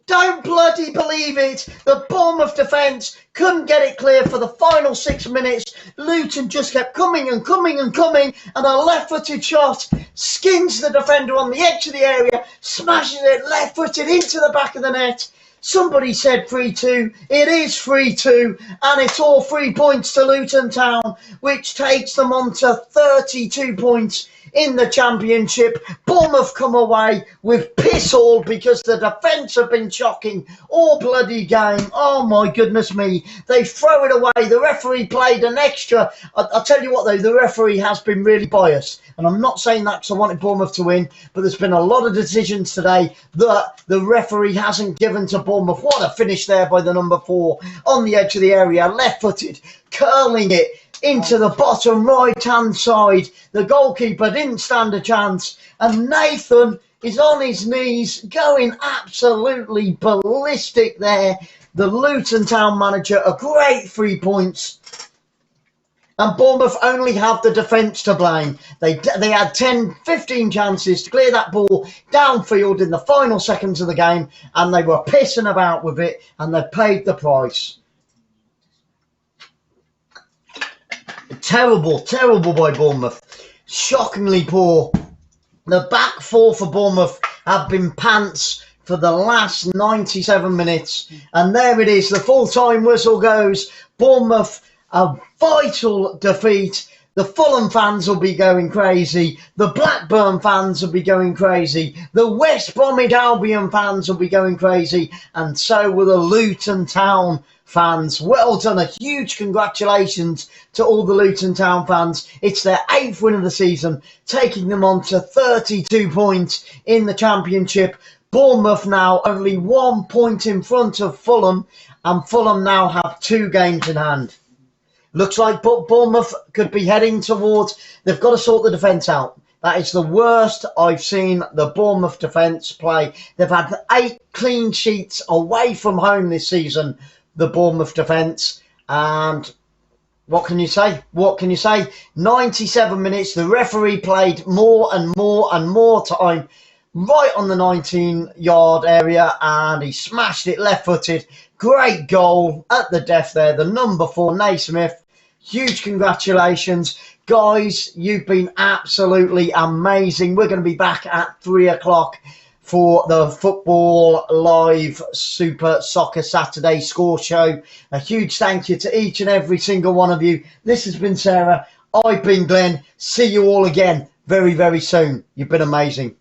Don't bloody believe it. The Bournemouth defence couldn't get it clear for the final 6 minutes. Luton just kept coming and coming and coming, and a left-footed shot skins the defender on the edge of the area, smashes it left-footed into the back of the net. Somebody said 3-2. It is 3-2, and it's all 3 points to Luton Town, which takes them on to 32 points in the Championship. Bournemouth come away with piss all because the defence have been shocking all bloody game. Oh my goodness me. They throw it away. The referee played an extra. I'll tell you what though, the referee has been really biased. And I'm not saying that because I wanted Bournemouth to win, but there's been a lot of decisions today that the referee hasn't given to Bournemouth. What a finish there by the number 4 on the edge of the area, left-footed, curling it into the bottom right-hand side. The goalkeeper didn't stand a chance, and Nathan is on his knees going absolutely ballistic there. The Luton Town manager, a great 3 points. And Bournemouth only have the defence to blame. They had 10, 15 chances to clear that ball downfield in the final seconds of the game, and they were pissing about with it, and they paid the price. Terrible, terrible by Bournemouth. Shockingly poor. The back 4 for Bournemouth have been pants for the last 97 minutes. And there it is. The full-time whistle goes. Bournemouth, a vital defeat. The Fulham fans will be going crazy. The Blackburn fans will be going crazy. The West Bromwich Albion fans will be going crazy. And so will the Luton Town fans. Well done. A huge congratulations to all the Luton Town fans. It's their 8th win of the season, taking them on to 32 points in the Championship. Bournemouth now only 1 point in front of Fulham, and Fulham now have 2 games in hand. Looks like Bournemouth could be heading towards. They've got to sort the defence out. That is the worst I've seen the Bournemouth defence play. They've had 8 clean sheets away from home this season, the Bournemouth defence. And what can you say? What can you say? 97 minutes. The referee played more and more and more time right on the 19-yard area, and he smashed it left-footed. Great goal at the death there. The number 4, Naismith. Huge congratulations. Guys, you've been absolutely amazing. We're going to be back at 3 o'clock for the Football Live Super Soccer Saturday score show. A huge thank you to each and every single one of you. This has been Sarah. I've been Glenn. See you all again very, very soon. You've been amazing.